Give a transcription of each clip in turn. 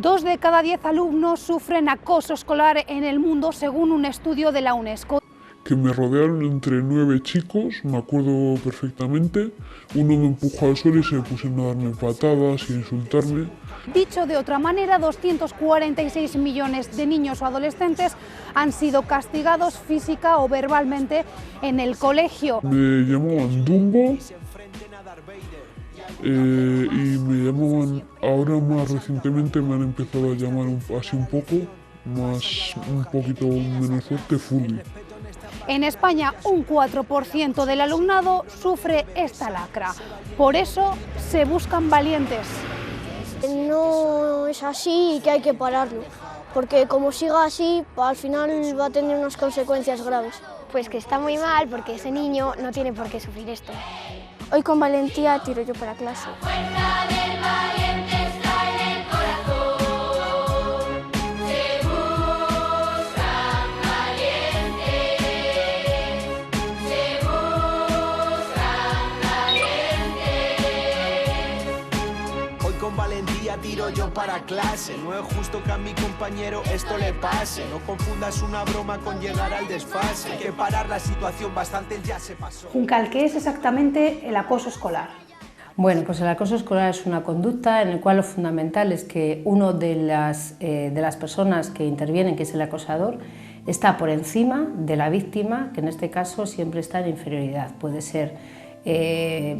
2 de cada 10 alumnos sufren acoso escolar en el mundo, según un estudio de la UNESCO. Que me rodearon entre 9 chicos, me acuerdo perfectamente. Uno me empujó al suelo y se pusieron a darme patadas y a insultarme. Dicho de otra manera, 246 millones de niños o adolescentes han sido castigados física o verbalmente en el colegio. Me llamaban Dumbo y me llamaban, ahora más recientemente me han empezado a llamar así un poquito menos fuerte, Fully. En España, un 4% del alumnado sufre esta lacra. Por eso se buscan valientes. No es así y que hay que pararlo, porque como siga así, al final va a tener unas consecuencias graves. Pues que está muy mal porque ese niño no tiene por qué sufrir esto. Hoy con valentía tiro yo para clase. Con valentía tiro yo para clase. No es justo que a mi compañero esto le pase. No confundas una broma con llegar al desfase. Hay que parar la situación, bastante ya se pasó. Juncal, ¿qué es exactamente el acoso escolar? Bueno, pues el acoso escolar es una conducta en la cual lo fundamental es que uno de las personas que intervienen, que es el acosador, está por encima de la víctima, que en este caso siempre está en inferioridad. Puede ser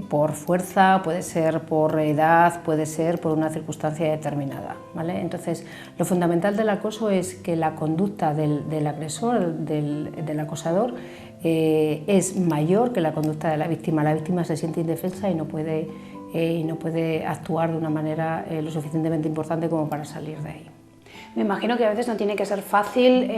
por fuerza, puede ser por edad, puede ser por una circunstancia determinada, ¿vale? Entonces, lo fundamental del acoso es que la conducta del agresor, del acosador, es mayor que la conducta de la víctima. La víctima se siente indefensa y no puede actuar de una manera lo suficientemente importante como para salir de ahí. Me imagino que a veces no tiene que ser fácil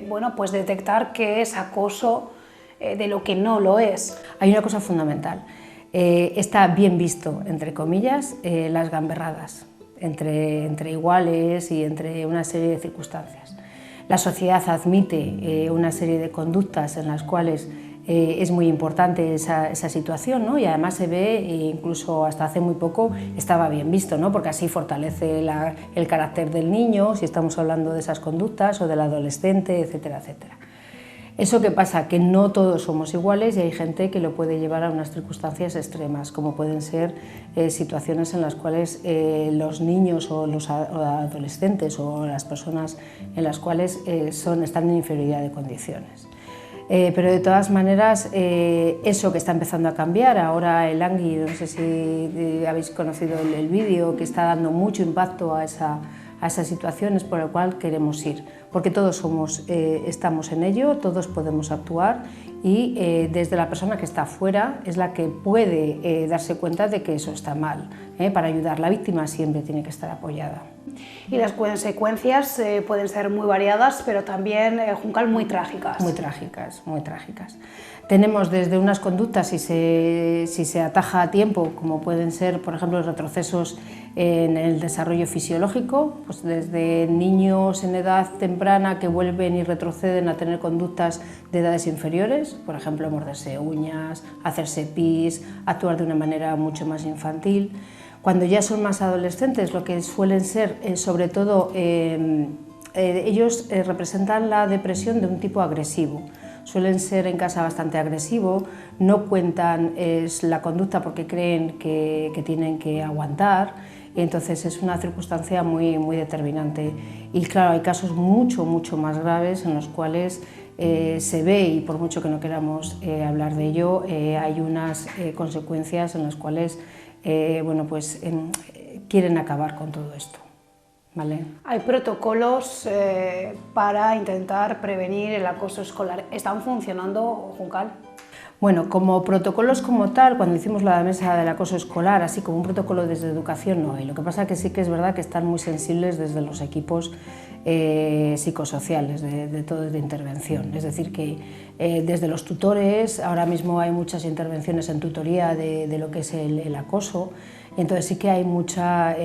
bueno, pues detectar qué es acoso de lo que no lo es. Hay una cosa fundamental, está bien visto, entre comillas, las gamberradas entre iguales y entre una serie de circunstancias. La sociedad admite una serie de conductas en las cuales es muy importante esa situación, ¿no? Y además se ve, incluso hasta hace muy poco, estaba bien visto, ¿no? Porque así fortalece el carácter del niño, si estamos hablando de esas conductas, o del adolescente, etcétera, etcétera. ¿Eso qué pasa? Que no todos somos iguales y hay gente que lo puede llevar a unas circunstancias extremas, como pueden ser situaciones en las cuales los niños o los adolescentes o las personas en las cuales están en inferioridad de condiciones. Pero de todas maneras, eso que está empezando a cambiar, ahora el Angui, no sé si habéis conocido el vídeo, que está dando mucho impacto a esas situaciones por el cual queremos ir, porque todos estamos en ello, todos podemos actuar y desde la persona que está afuera es la que puede darse cuenta de que eso está mal. Para ayudar, la víctima siempre tiene que estar apoyada. Y las consecuencias pueden ser muy variadas, pero también, Juncal, muy trágicas. Muy trágicas, muy trágicas. Tenemos desde unas conductas, si se ataja a tiempo, como pueden ser, por ejemplo, los retrocesos en el desarrollo fisiológico, pues desde niños en edad temprana que vuelven y retroceden a tener conductas de edades inferiores, por ejemplo, morderse uñas, hacerse pis, actuar de una manera mucho más infantil. Cuando ya son más adolescentes, lo que suelen ser, sobre todo, ellos representan la depresión de un tipo agresivo. Suelen ser en casa bastante agresivo, no cuentan la conducta porque creen que tienen que aguantar, y entonces es una circunstancia muy determinante. Y claro, hay casos mucho más graves en los cuales se ve, y por mucho que no queramos hablar de ello, hay unas consecuencias en las cuales bueno, pues, quieren acabar con todo esto. ¿Vale? Hay protocolos para intentar prevenir el acoso escolar. ¿Están funcionando, Juncal? Bueno, como protocolos como tal, cuando hicimos la mesa del acoso escolar, así como un protocolo desde educación, no hay. Lo que pasa es que sí que es verdad que están muy sensibles desde los equipos psicosociales, de intervención. Es decir, que desde los tutores, ahora mismo hay muchas intervenciones en tutoría de lo que es el acoso, entonces sí que hay mucha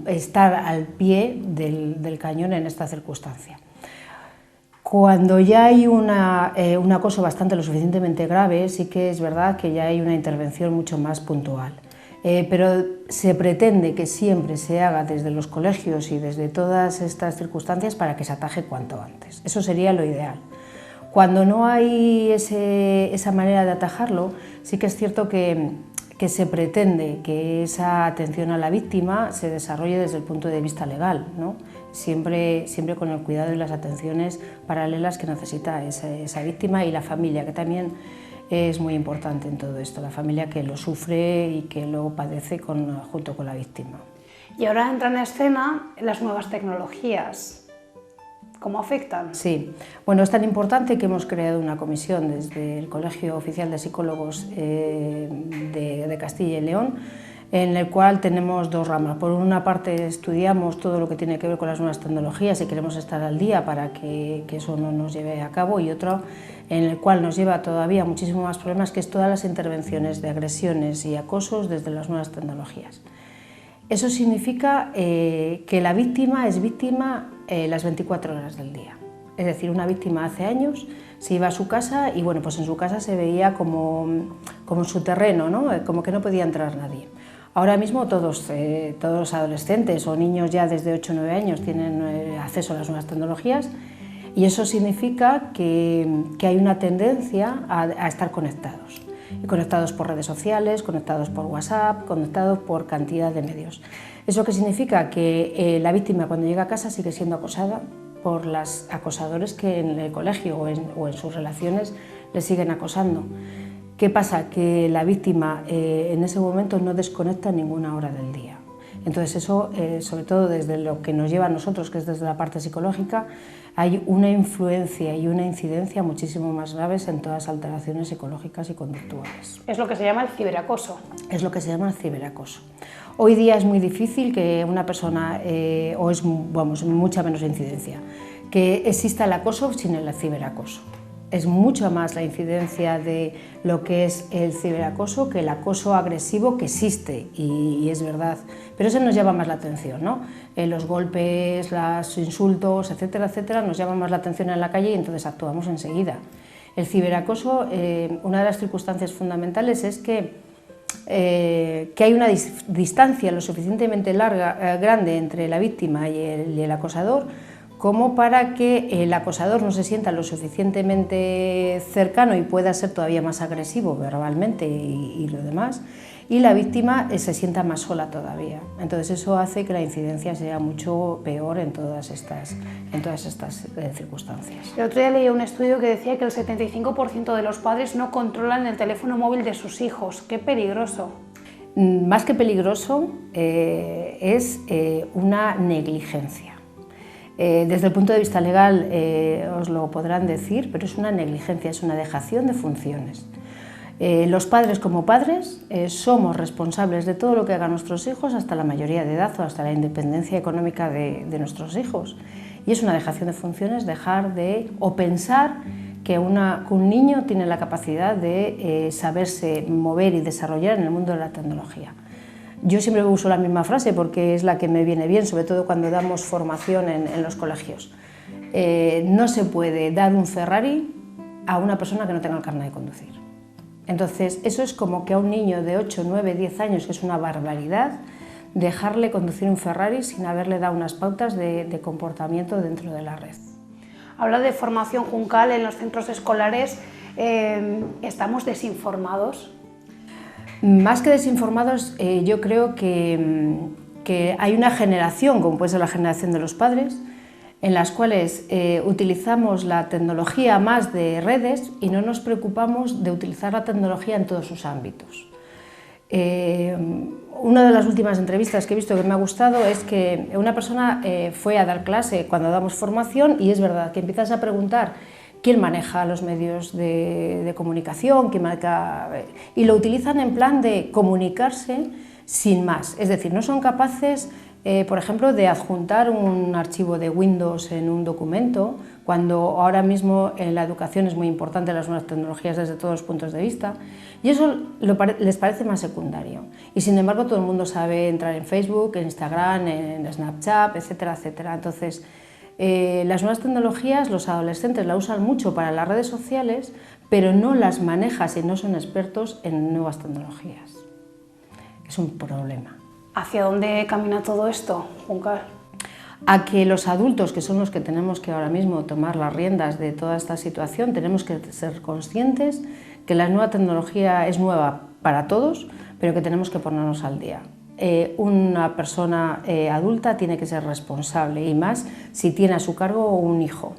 estar al pie del cañón en esta circunstancia. Cuando ya hay un acoso lo suficientemente grave, sí que es verdad que ya hay una intervención mucho más puntual. pero se pretende que siempre se haga desde los colegios y desde todas estas circunstancias para que se ataje cuanto antes. Eso sería lo ideal. Cuando no hay esa manera de atajarlo, sí que es cierto que se pretende que esa atención a la víctima se desarrolle desde el punto de vista legal, ¿no? Siempre con el cuidado y las atenciones paralelas que necesita esa víctima y la familia, que también es muy importante en todo esto, la familia que lo sufre y que lo padece junto con la víctima. Y ahora entran en escena las nuevas tecnologías. ¿Cómo afectan? Sí, bueno, es tan importante que hemos creado una comisión desde el Colegio Oficial de Psicólogos de Castilla y León, en el cual tenemos dos ramas. Por una parte estudiamos todo lo que tiene que ver con las nuevas tecnologías y queremos estar al día para que eso no nos lleve a cabo, y otro en el cual nos lleva todavía muchísimo más problemas, que es todas las intervenciones de agresiones y acosos desde las nuevas tecnologías. Eso significa que la víctima es víctima las 24 horas del día. Es decir, una víctima hace años se iba a su casa y bueno, pues en su casa se veía como su terreno, ¿no? Como que no podía entrar nadie. Ahora mismo todos los adolescentes o niños ya desde 8 o 9 años tienen acceso a las nuevas tecnologías, y eso significa que hay una tendencia a estar conectados. Y conectados por redes sociales, conectados por WhatsApp, conectados por cantidad de medios. ¿Eso qué significa? Que la víctima cuando llega a casa sigue siendo acosada por los acosadores que en el colegio o en sus relaciones le siguen acosando. ¿Qué pasa? Que la víctima en ese momento no desconecta ninguna hora del día. Entonces eso, sobre todo desde lo que nos lleva a nosotros, que es desde la parte psicológica, hay una influencia y una incidencia muchísimo más graves en todas las alteraciones psicológicas y conductuales. Es lo que se llama el ciberacoso. Es lo que se llama el ciberacoso. Hoy día es muy difícil que una persona, o es mucha menos incidencia, que exista el acoso sin el ciberacoso. Es mucho más la incidencia de lo que es el ciberacoso que el acoso agresivo, que existe y es verdad, pero eso nos llama más la atención, ¿no? Los golpes, los insultos, etcétera, etcétera, nos llaman más la atención en la calle y entonces actuamos enseguida. El ciberacoso, una de las circunstancias fundamentales es que hay una distancia lo suficientemente grande entre la víctima y el acosador, como para que el acosador no se sienta lo suficientemente cercano y pueda ser todavía más agresivo verbalmente y lo demás, y la víctima se sienta más sola todavía. Entonces eso hace que la incidencia sea mucho peor en todas estas circunstancias. El otro día leí un estudio que decía que el 75% de los padres no controlan el teléfono móvil de sus hijos. ¡Qué peligroso! Más que peligroso, es una negligencia. Desde el punto de vista legal os lo podrán decir, pero es una negligencia, es una dejación de funciones. Los padres como padres somos responsables de todo lo que hagan nuestros hijos hasta la mayoría de edad o hasta la independencia económica de nuestros hijos. Y es una dejación de funciones dejar de o pensar que un niño tiene la capacidad de saberse mover y desarrollar en el mundo de la tecnología. Yo siempre uso la misma frase porque es la que me viene bien, sobre todo cuando damos formación en los colegios. No se puede dar un Ferrari a una persona que no tenga el carnet de conducir. Entonces, eso es como que a un niño de 8, 9, 10 años, que es una barbaridad, dejarle conducir un Ferrari sin haberle dado unas pautas de comportamiento dentro de la red. Habla de formación juncal en los centros escolares. ¿Estamos desinformados? Más que desinformados, yo creo que hay una generación, como puede ser la generación de los padres, en las cuales utilizamos la tecnología más de redes y no nos preocupamos de utilizar la tecnología en todos sus ámbitos. Una de las últimas entrevistas que he visto que me ha gustado es que una persona fue a dar clase cuando damos formación, y es verdad que empiezas a preguntar quién maneja los medios de comunicación, y lo utilizan en plan de comunicarse sin más. Es decir, no son capaces, por ejemplo, de adjuntar un archivo de Windows en un documento, cuando ahora mismo en la educación es muy importante las nuevas tecnologías desde todos los puntos de vista, y eso les parece más secundario. Y sin embargo todo el mundo sabe entrar en Facebook, en Instagram, en Snapchat, etcétera, etcétera. Entonces, las nuevas tecnologías, los adolescentes la usan mucho para las redes sociales, pero no las manejan y no son expertos en nuevas tecnologías. es un problema. ¿Hacia dónde camina todo esto, Juncal? A que los adultos, que son los que tenemos que ahora mismo tomar las riendas de toda esta situación, tenemos que ser conscientes que la nueva tecnología es nueva para todos, pero que tenemos que ponernos al día. Una persona adulta tiene que ser responsable, y más si tiene a su cargo un hijo.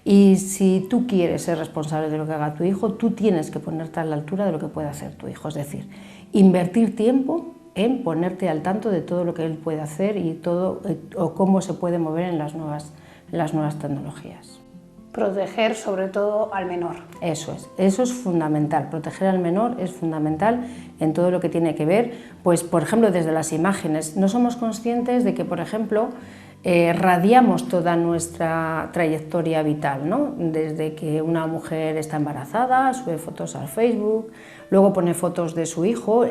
Y si tú quieres ser responsable de lo que haga tu hijo, tú tienes que ponerte a la altura de lo que puede hacer tu hijo, es decir, invertir tiempo en ponerte al tanto de todo lo que él puede hacer y todo, o cómo se puede mover en las nuevas tecnologías. Proteger sobre todo al menor. Eso es fundamental, proteger al menor es fundamental en todo lo que tiene que ver, pues por ejemplo desde las imágenes. No somos conscientes de que, por ejemplo, radiamos toda nuestra trayectoria vital, ¿no? Desde que una mujer está embarazada, sube fotos al Facebook, luego pone fotos de su hijo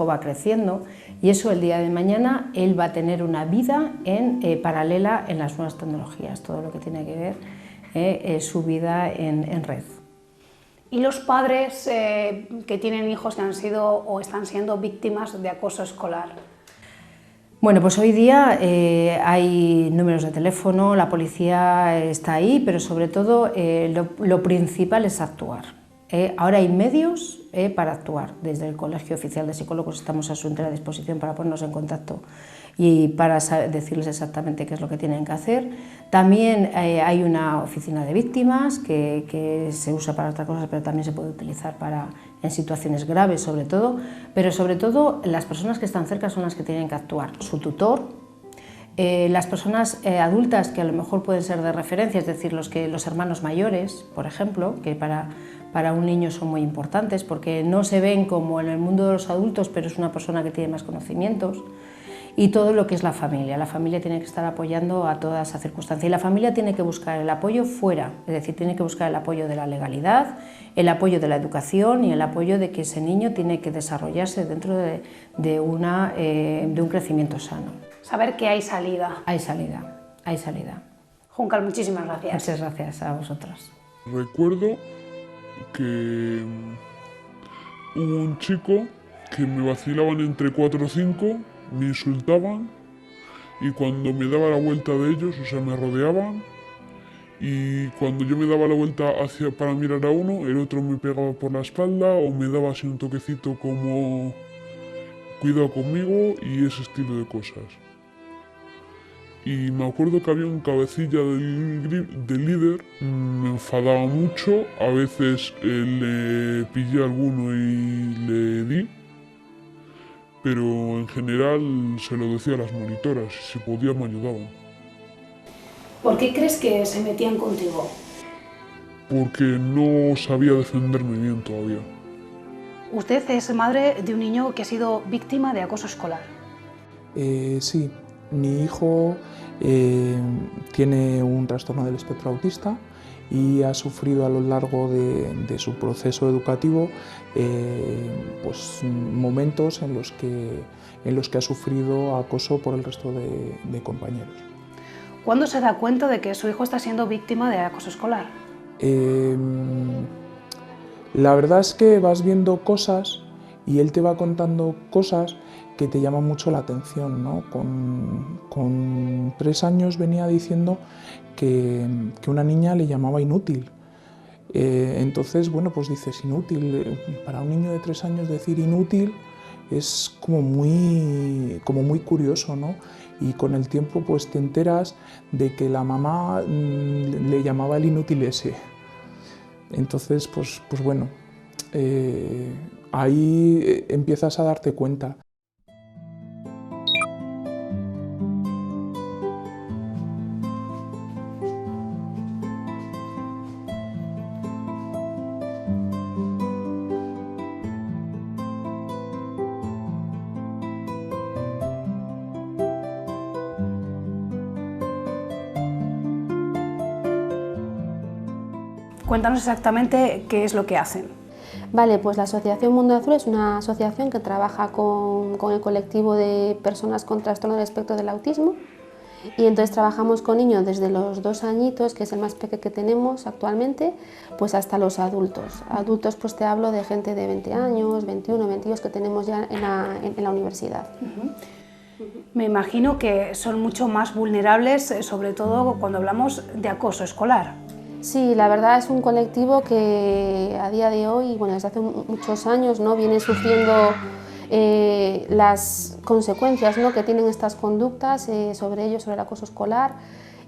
va creciendo, y eso el día de mañana él va a tener una vida paralela en las nuevas tecnologías, todo lo que tiene que ver su vida en red. ¿Y los padres que tienen hijos que han sido o están siendo víctimas de acoso escolar? Bueno, pues hoy día hay números de teléfono, la policía está ahí, pero sobre todo lo principal es actuar. Ahora hay medios para actuar. Desde el Colegio Oficial de Psicólogos estamos a su entera disposición para ponernos en contacto y para decirles exactamente qué es lo que tienen que hacer. También hay una oficina de víctimas que se usa para otras cosas, pero también se puede utilizar en situaciones graves sobre todo, pero sobre todo las personas que están cerca son las que tienen que actuar. Su tutor, las personas adultas que a lo mejor pueden ser de referencia, es decir, los hermanos mayores, por ejemplo, que para un niño son muy importantes porque no se ven como en el mundo de los adultos, pero es una persona que tiene más conocimientos. Y todo lo que es la familia tiene que estar apoyando a toda esa circunstancia, y la familia tiene que buscar el apoyo fuera, es decir, tiene que buscar el apoyo de la legalidad, el apoyo de la educación y el apoyo de que ese niño tiene que desarrollarse dentro de un crecimiento sano. Saber que hay salida. Hay salida, hay salida. Juncal, muchísimas gracias. Muchas gracias a vosotros. Recuerdo que hubo un chico que me vacilaban entre 4 o 5, me insultaban, y cuando me daba la vuelta de ellos, o sea, me rodeaban, y cuando yo me daba la vuelta para mirar a uno, el otro me pegaba por la espalda o me daba así un toquecito como cuidado conmigo y ese estilo de cosas. Y me acuerdo que había un cabecilla del líder, me enfadaba mucho, a veces le pillé a alguno y le di, pero en general se lo decía a las monitoras, si podía me ayudaban. ¿Por qué crees que se metían contigo? Porque no sabía defenderme bien todavía. Usted es madre de un niño que ha sido víctima de acoso escolar. Sí, mi hijo tiene un trastorno del espectro autista y ha sufrido a lo largo de su proceso educativo pues, momentos en los que ha sufrido acoso por el resto de compañeros. ¿Cuándo se da cuenta de que su hijo está siendo víctima de acoso escolar? La verdad es que vas viendo cosas y él te va contando cosas que te llaman mucho la atención, ¿no? Con 3 años venía diciendo que una niña le llamaba inútil. Entonces, bueno, pues dices inútil. Para un niño de 3 años decir inútil es como muy curioso, ¿no? Y con el tiempo pues te enteras de que la mamá le llamaba el inútil ese. Entonces, pues bueno, ahí empiezas a darte cuenta. Cuéntanos exactamente qué es lo que hacen. Vale, pues la Asociación Mundo Azul es una asociación que trabaja con el colectivo de personas con trastorno del espectro del autismo Y entonces trabajamos con niños desde los 2 añitos, que es el más pequeño que tenemos actualmente, pues hasta los adultos. Adultos, pues te hablo de gente de 20 años, 21, 22 que tenemos ya en la universidad. Me imagino que son mucho más vulnerables, sobre todo cuando hablamos de acoso escolar. Sí, la verdad es un colectivo que a día de hoy, bueno, desde hace muchos años, ¿no?, viene sufriendo las consecuencias, ¿no?, que tienen estas conductas sobre ellos, sobre el acoso escolar,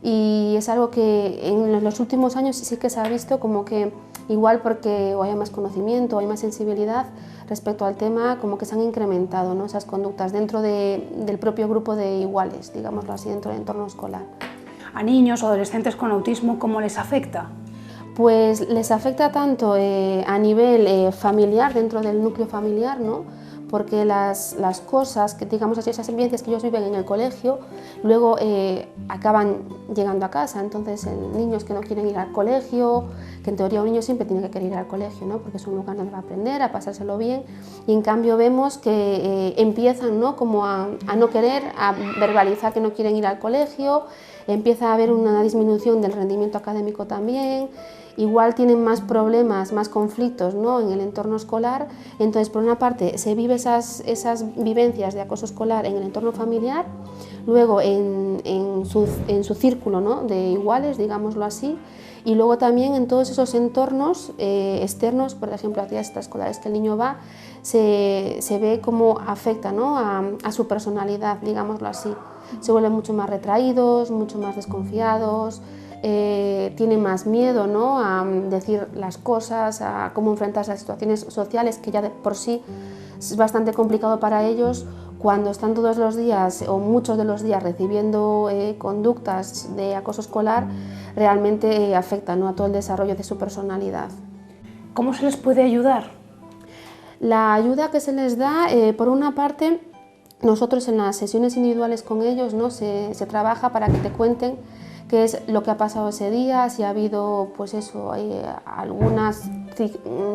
y es algo que en los últimos años sí que se ha visto como que igual porque o hay más conocimiento o hay más sensibilidad respecto al tema, como que se han incrementado, ¿no?, esas conductas dentro del propio grupo de iguales, digámoslo así, dentro del entorno escolar. A niños o adolescentes con autismo, ¿cómo les afecta? Pues les afecta tanto a nivel familiar, dentro del núcleo familiar, ¿no?, porque las cosas, que digamos así, esas vivencias que ellos viven en el colegio, luego acaban llegando a casa. Entonces, niños que no quieren ir al colegio, que en teoría un niño siempre tiene que querer ir al colegio, ¿no?, porque es un lugar donde va a aprender, a pasárselo bien, y en cambio vemos que empiezan, ¿no?, como a no querer, a verbalizar que no quieren ir al colegio, empieza a haber una disminución del rendimiento académico también. Igual tienen más problemas, más conflictos, ¿no?, en el entorno escolar. Entonces, por una parte, se vive esas vivencias de acoso escolar en el entorno familiar, luego en su círculo, ¿no?, de iguales, digámoslo así, y luego también en todos esos entornos externos, por ejemplo, actividades extraescolares que el niño va, se ve cómo afecta, ¿no?, a su personalidad, digámoslo así. Se vuelven mucho más retraídos, mucho más desconfiados, tienen más miedo, ¿no?, a decir las cosas, a cómo enfrentarse a situaciones sociales que ya de por sí es bastante complicado para ellos. Cuando están todos los días o muchos de los días recibiendo conductas de acoso escolar, realmente afecta, ¿no?, a todo el desarrollo de su personalidad. ¿Cómo se les puede ayudar? La ayuda que se les da, por una parte, nosotros en las sesiones individuales con ellos, ¿no?, se trabaja para que te cuenten qué es lo que ha pasado ese día, si ha habido, pues eso, alguna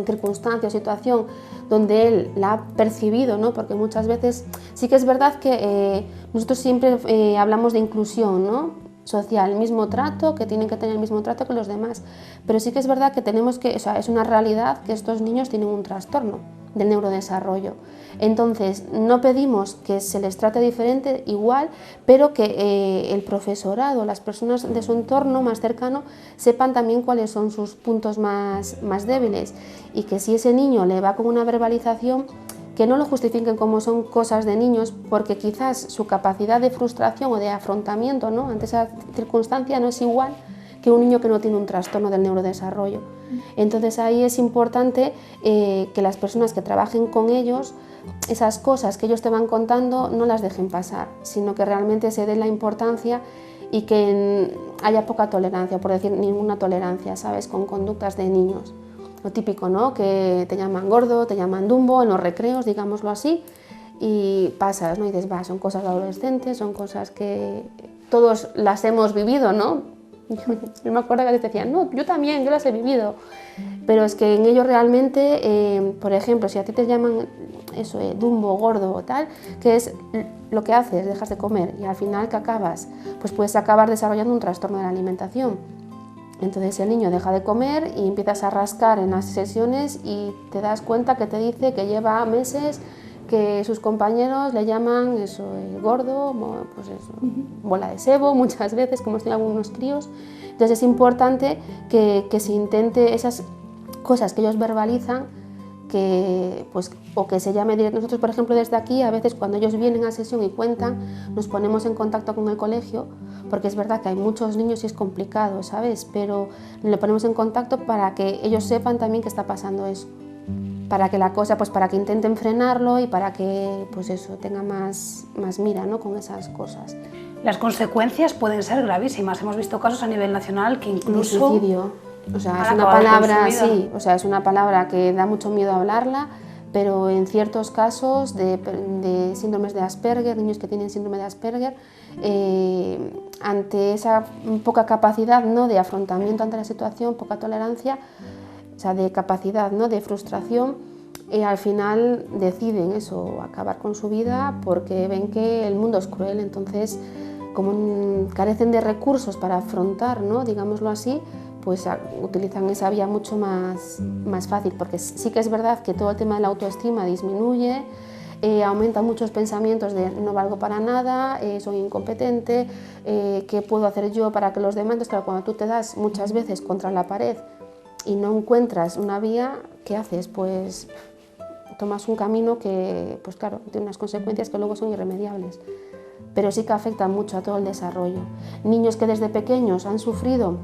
circunstancia o situación donde él la ha percibido, ¿no?, porque muchas veces sí que es verdad que nosotros siempre hablamos de inclusión, ¿no?, social, el mismo trato, que tienen que tener el mismo trato que los demás, pero sí que es verdad que tenemos que, o sea, es una realidad que estos niños tienen un trastorno del neurodesarrollo. Entonces, no pedimos que se les trate diferente, igual, pero que el profesorado, las personas de su entorno más cercano, sepan también cuáles son sus puntos más débiles, y que si ese niño le va con una verbalización, que no lo justifiquen como son cosas de niños, porque quizás su capacidad de frustración o de afrontamiento, ¿no?, ante esa circunstancia no es igual que un niño que no tiene un trastorno del neurodesarrollo. Entonces ahí es importante que las personas que trabajen con ellos, esas cosas que ellos te van contando, no las dejen pasar, sino que realmente se den la importancia y que haya poca tolerancia, por decir ninguna tolerancia, ¿sabes?, con conductas de niños. Lo típico, ¿no?, que te llaman gordo, te llaman dumbo en los recreos, digámoslo así, y pasas, ¿no?, y dices, va, son cosas adolescentes, son cosas que todos las hemos vivido, ¿no? Yo me acuerdo que les decían, no, yo también, yo las he vivido, pero es que en ellos realmente, por ejemplo, si a ti te llaman eso, dumbo, gordo o tal, que es lo que haces, dejas de comer, y al final que acabas, pues puedes acabar desarrollando un trastorno de la alimentación. Entonces el niño deja de comer y empiezas a rascar en las sesiones y te das cuenta que te dice que lleva meses que sus compañeros le llaman eso, gordo, pues eso, bola de sebo, muchas veces, como tienen algunos críos. Entonces es importante que se intente esas cosas que ellos verbalizan, que, pues, o que se llame directamente. Nosotros, por ejemplo, desde aquí, a veces cuando ellos vienen a sesión y cuentan, nos ponemos en contacto con el colegio, porque es verdad que hay muchos niños y es complicado, ¿sabes? Pero le ponemos en contacto para que ellos sepan también que está pasando eso, para que la cosa, pues para que intenten frenarlo y para que, pues eso, tenga más mira, ¿no?, con esas cosas. Las consecuencias pueden ser gravísimas. Hemos visto casos a nivel nacional que incluso... De suicidio. O sea, es una palabra, sí, o sea, es una palabra que da mucho miedo hablarla, pero en ciertos casos de síndromes de Asperger, niños que tienen síndrome de Asperger, ante esa poca capacidad, ¿no?, de afrontamiento ante la situación, poca tolerancia, o sea, de capacidad, ¿no?, de frustración, al final deciden eso, acabar con su vida porque ven que el mundo es cruel. Entonces como carecen de recursos para afrontar, ¿no? Digámoslo así, pues utilizan esa vía mucho más fácil, porque sí que es verdad que todo el tema de la autoestima disminuye, aumentan muchos pensamientos de no valgo para nada, soy incompetente, ¿qué puedo hacer yo para que los demás? Entonces, claro, cuando tú te das muchas veces contra la pared y no encuentras una vía, ¿qué haces? Pues tomas un camino que, pues claro, tiene unas consecuencias que luego son irremediables, pero sí que afectan mucho a todo el desarrollo. Niños que desde pequeños han sufrido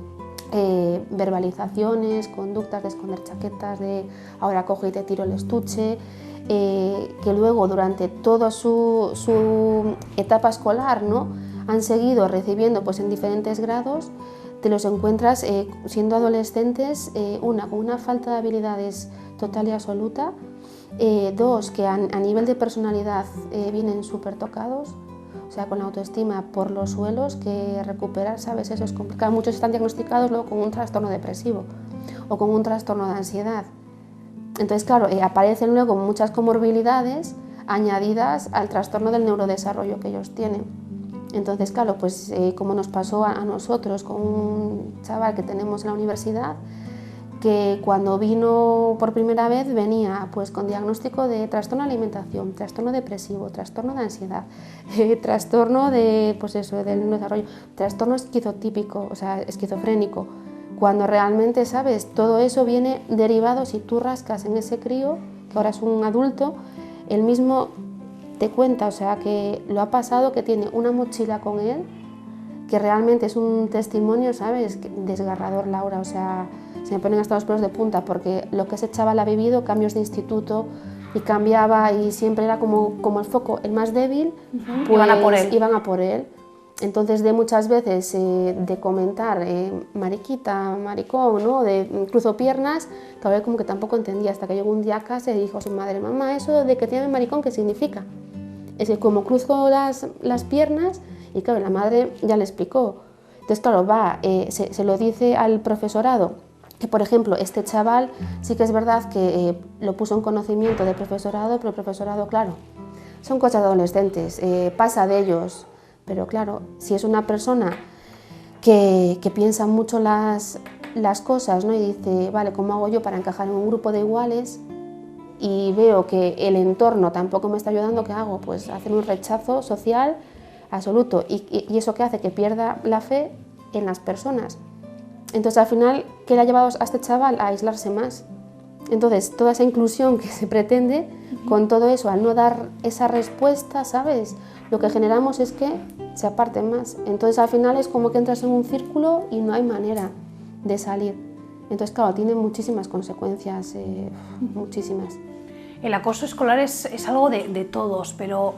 verbalizaciones, conductas de esconder chaquetas, de ahora cojo y te tiro el estuche, que luego durante toda su etapa escolar, ¿no?, han seguido recibiendo pues, en diferentes grados, te los encuentras siendo adolescentes, con una falta de habilidades total y absoluta, dos, que a nivel de personalidad vienen súper tocados, o sea, con la autoestima por los suelos, que recuperar, ¿sabes? Eso es complicado. Muchos están diagnosticados luego con un trastorno depresivo o con un trastorno de ansiedad. Entonces, claro, aparecen luego muchas comorbilidades añadidas al trastorno del neurodesarrollo que ellos tienen. Entonces, claro, pues como nos pasó a nosotros con un chaval que tenemos en la universidad, que cuando vino por primera vez venía pues con diagnóstico de trastorno de alimentación, trastorno depresivo, trastorno de ansiedad, trastorno de, pues eso, del desarrollo, trastorno esquizotípico, o sea, esquizofrénico, cuando realmente, ¿sabes?, todo eso viene derivado, si tú rascas en ese crío, que ahora es un adulto, él mismo te cuenta, o sea, que lo ha pasado, que tiene una mochila con él, que realmente es un testimonio, ¿sabes?, desgarrador, Laura, o sea, se me ponen hasta los pelos de punta, porque lo que ese chaval ha vivido, cambios de instituto, y cambiaba, y siempre era como el foco, el más débil, pues iban a por él. Entonces, de muchas veces de comentar mariquita, maricón, ¿no?, de cruzo piernas, que a ver como que tampoco entendía, hasta que llegó un día a casa y dijo a su madre, mamá, eso de que te llamen maricón, ¿qué significa? Es que como cruzo las piernas, y claro, la madre ya le explicó. Entonces, claro, se lo dice al profesorado, que por ejemplo, este chaval sí que es verdad que lo puso en conocimiento del profesorado, pero el profesorado, claro, son cosas de adolescentes, pasa de ellos, pero claro, si es una persona que piensa mucho las cosas, ¿no?, y dice, vale, ¿cómo hago yo para encajar en un grupo de iguales? Y veo que el entorno tampoco me está ayudando, ¿qué hago? Pues hacer un rechazo social absoluto, y eso que hace que pierda la fe en las personas. Entonces, al final, ¿qué le ha llevado a este chaval a aislarse más? Entonces, toda esa inclusión que se pretende, con todo eso, al no dar esa respuesta, ¿sabes?, lo que generamos es que se aparten más. Entonces, al final, es como que entras en un círculo y no hay manera de salir. Entonces, claro, tiene muchísimas consecuencias, muchísimas. El acoso escolar es algo de todos, pero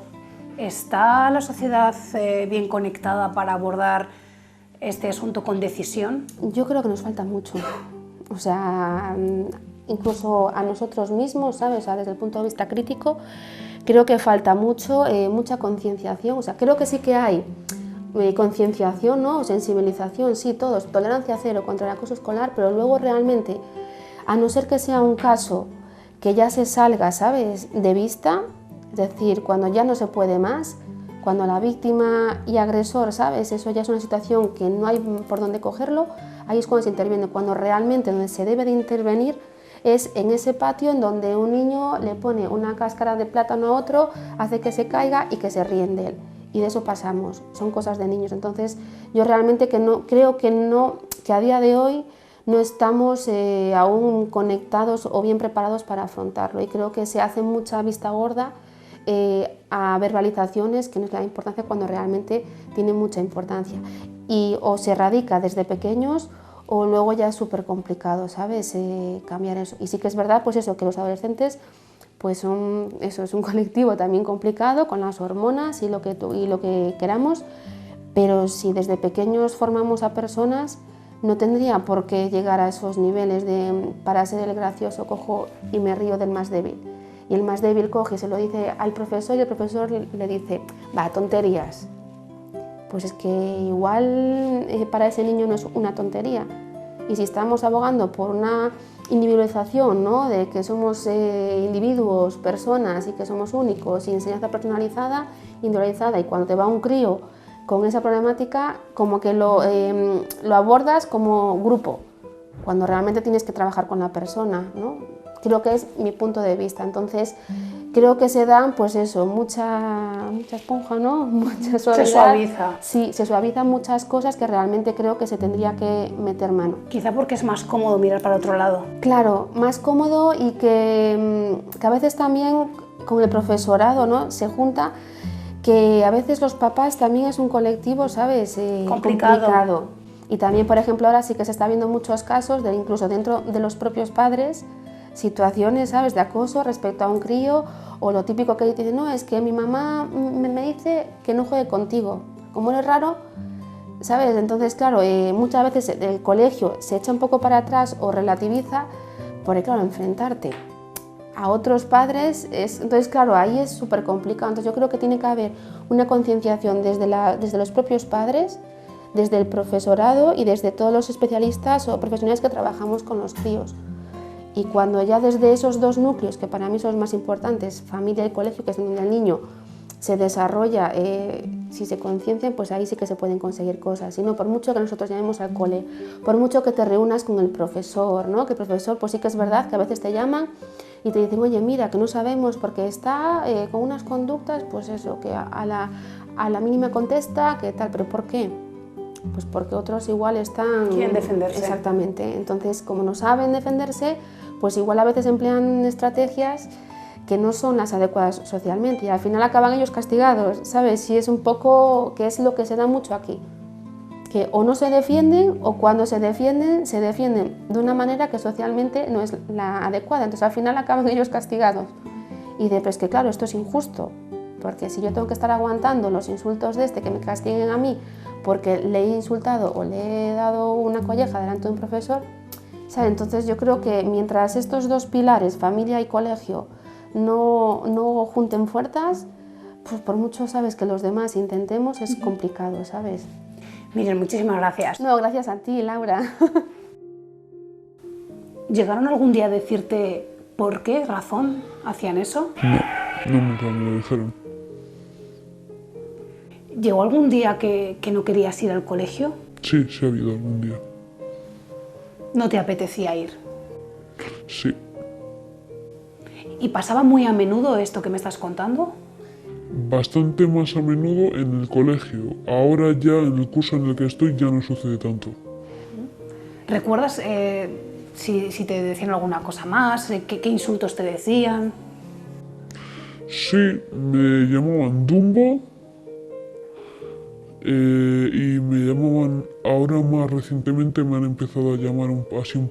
¿está la sociedad bien conectada para abordar este asunto con decisión? Yo creo que nos falta mucho, o sea, incluso a nosotros mismos, ¿sabes? O sea, desde el punto de vista crítico, creo que falta mucho, mucha concienciación, o sea, creo que sí que hay concienciación, ¿no?, sensibilización, sí, todos, tolerancia cero contra el acoso escolar, pero luego realmente, a no ser que sea un caso que ya se salga, ¿sabes?, de vista, es decir, cuando ya no se puede más, cuando la víctima y agresor, ¿sabes?, eso ya es una situación que no hay por dónde cogerlo, ahí es cuando se interviene. Cuando realmente donde se debe de intervenir es en ese patio en donde un niño le pone una cáscara de plátano a otro, hace que se caiga y que se ríen de él. Y de eso pasamos, son cosas de niños. Entonces yo realmente creo que a día de hoy no estamos aún conectados o bien preparados para afrontarlo, y creo que se hace mucha vista gorda a verbalizaciones que no es la importancia cuando realmente tiene mucha importancia, y o se erradica desde pequeños o luego ya es súper complicado, ¿sabes?, cambiar eso. Y sí que es verdad, pues eso, que los adolescentes pues eso es un colectivo también complicado con las hormonas y lo que queramos, pero si desde pequeños formamos a personas, no tendría por qué llegar a esos niveles de para ser el gracioso cojo y me río del más débil. Y el más débil coge y se lo dice al profesor, y el profesor le dice, va, tonterías. Pues es que igual para ese niño no es una tontería. Y si estamos abogando por una individualización, ¿no?, de que somos individuos, personas, y que somos únicos, y enseñanza personalizada, individualizada, y cuando te va un crío con esa problemática, como que lo abordas como grupo, cuando realmente tienes que trabajar con la persona, ¿no? Creo que es mi punto de vista. Entonces, creo que se dan, pues eso, mucha esponja, ¿no? Mucha suavidad. Se suaviza. Sí, se suavizan muchas cosas que realmente creo que se tendría que meter mano. Quizá porque es más cómodo mirar para otro lado. Claro, más cómodo y que a veces también con el profesorado, ¿no? Se junta que a veces los papás también es un colectivo, ¿sabes? Complicado. Y también, por ejemplo, ahora sí que se está viendo muchos casos, incluso dentro de los propios padres, situaciones, ¿sabes?, de acoso respecto a un crío, o lo típico que dice, no, es que mi mamá me dice que no juegue contigo, como eres raro, ¿sabes? Entonces, claro, muchas veces el colegio se echa un poco para atrás o relativiza, porque claro, enfrentarte a otros padres, entonces claro, ahí es súper complicado. Entonces yo creo que tiene que haber una concienciación desde los propios padres, desde el profesorado y desde todos los especialistas o profesionales que trabajamos con los críos. Y cuando ya desde esos dos núcleos, que para mí son los más importantes, familia y colegio, que es donde el niño se desarrolla, si se conciencian, pues ahí sí que se pueden conseguir cosas. Si no, por mucho que nosotros llamemos al cole, por mucho que te reúnas con el profesor, ¿no? Que el profesor, pues sí que es verdad que a veces te llaman y te dicen, oye, mira, que no sabemos porque está con unas conductas, pues eso, que a la mínima contesta, que tal, pero ¿por qué? Pues porque otros igual están... Quieren defenderse. Exactamente. Entonces, como no saben defenderse, pues igual a veces emplean estrategias que no son las adecuadas socialmente y al final acaban ellos castigados, ¿sabes? Y es un poco que es lo que se da mucho aquí, que o no se defienden o cuando se defienden de una manera que socialmente no es la adecuada, entonces al final acaban ellos castigados. Y de, pues que claro, esto es injusto, porque si yo tengo que estar aguantando los insultos de que me castiguen a mí porque le he insultado o le he dado una colleja delante de un profesor, ¿sabes? Entonces yo creo que mientras estos dos pilares, familia y colegio, no junten fuerzas, pues por mucho, ¿sabes?, que los demás intentemos, es complicado, ¿sabes? Miriam, muchísimas gracias. No, gracias a ti, Laura. ¿Llegaron algún día a decirte por qué razón hacían eso? No, nunca me lo dijeron. ¿Llegó algún día que no querías ir al colegio? Sí, sí ha habido algún día. ¿No te apetecía ir? Sí. ¿Y pasaba muy a menudo esto que me estás contando? Bastante más a menudo en el colegio. Ahora ya en el curso en el que estoy ya no sucede tanto. ¿Recuerdas si te decían alguna cosa más? ¿Qué insultos te decían? Sí, me llamaban Dumbo y me llamaban, ahora más recientemente me han empezado a llamar así un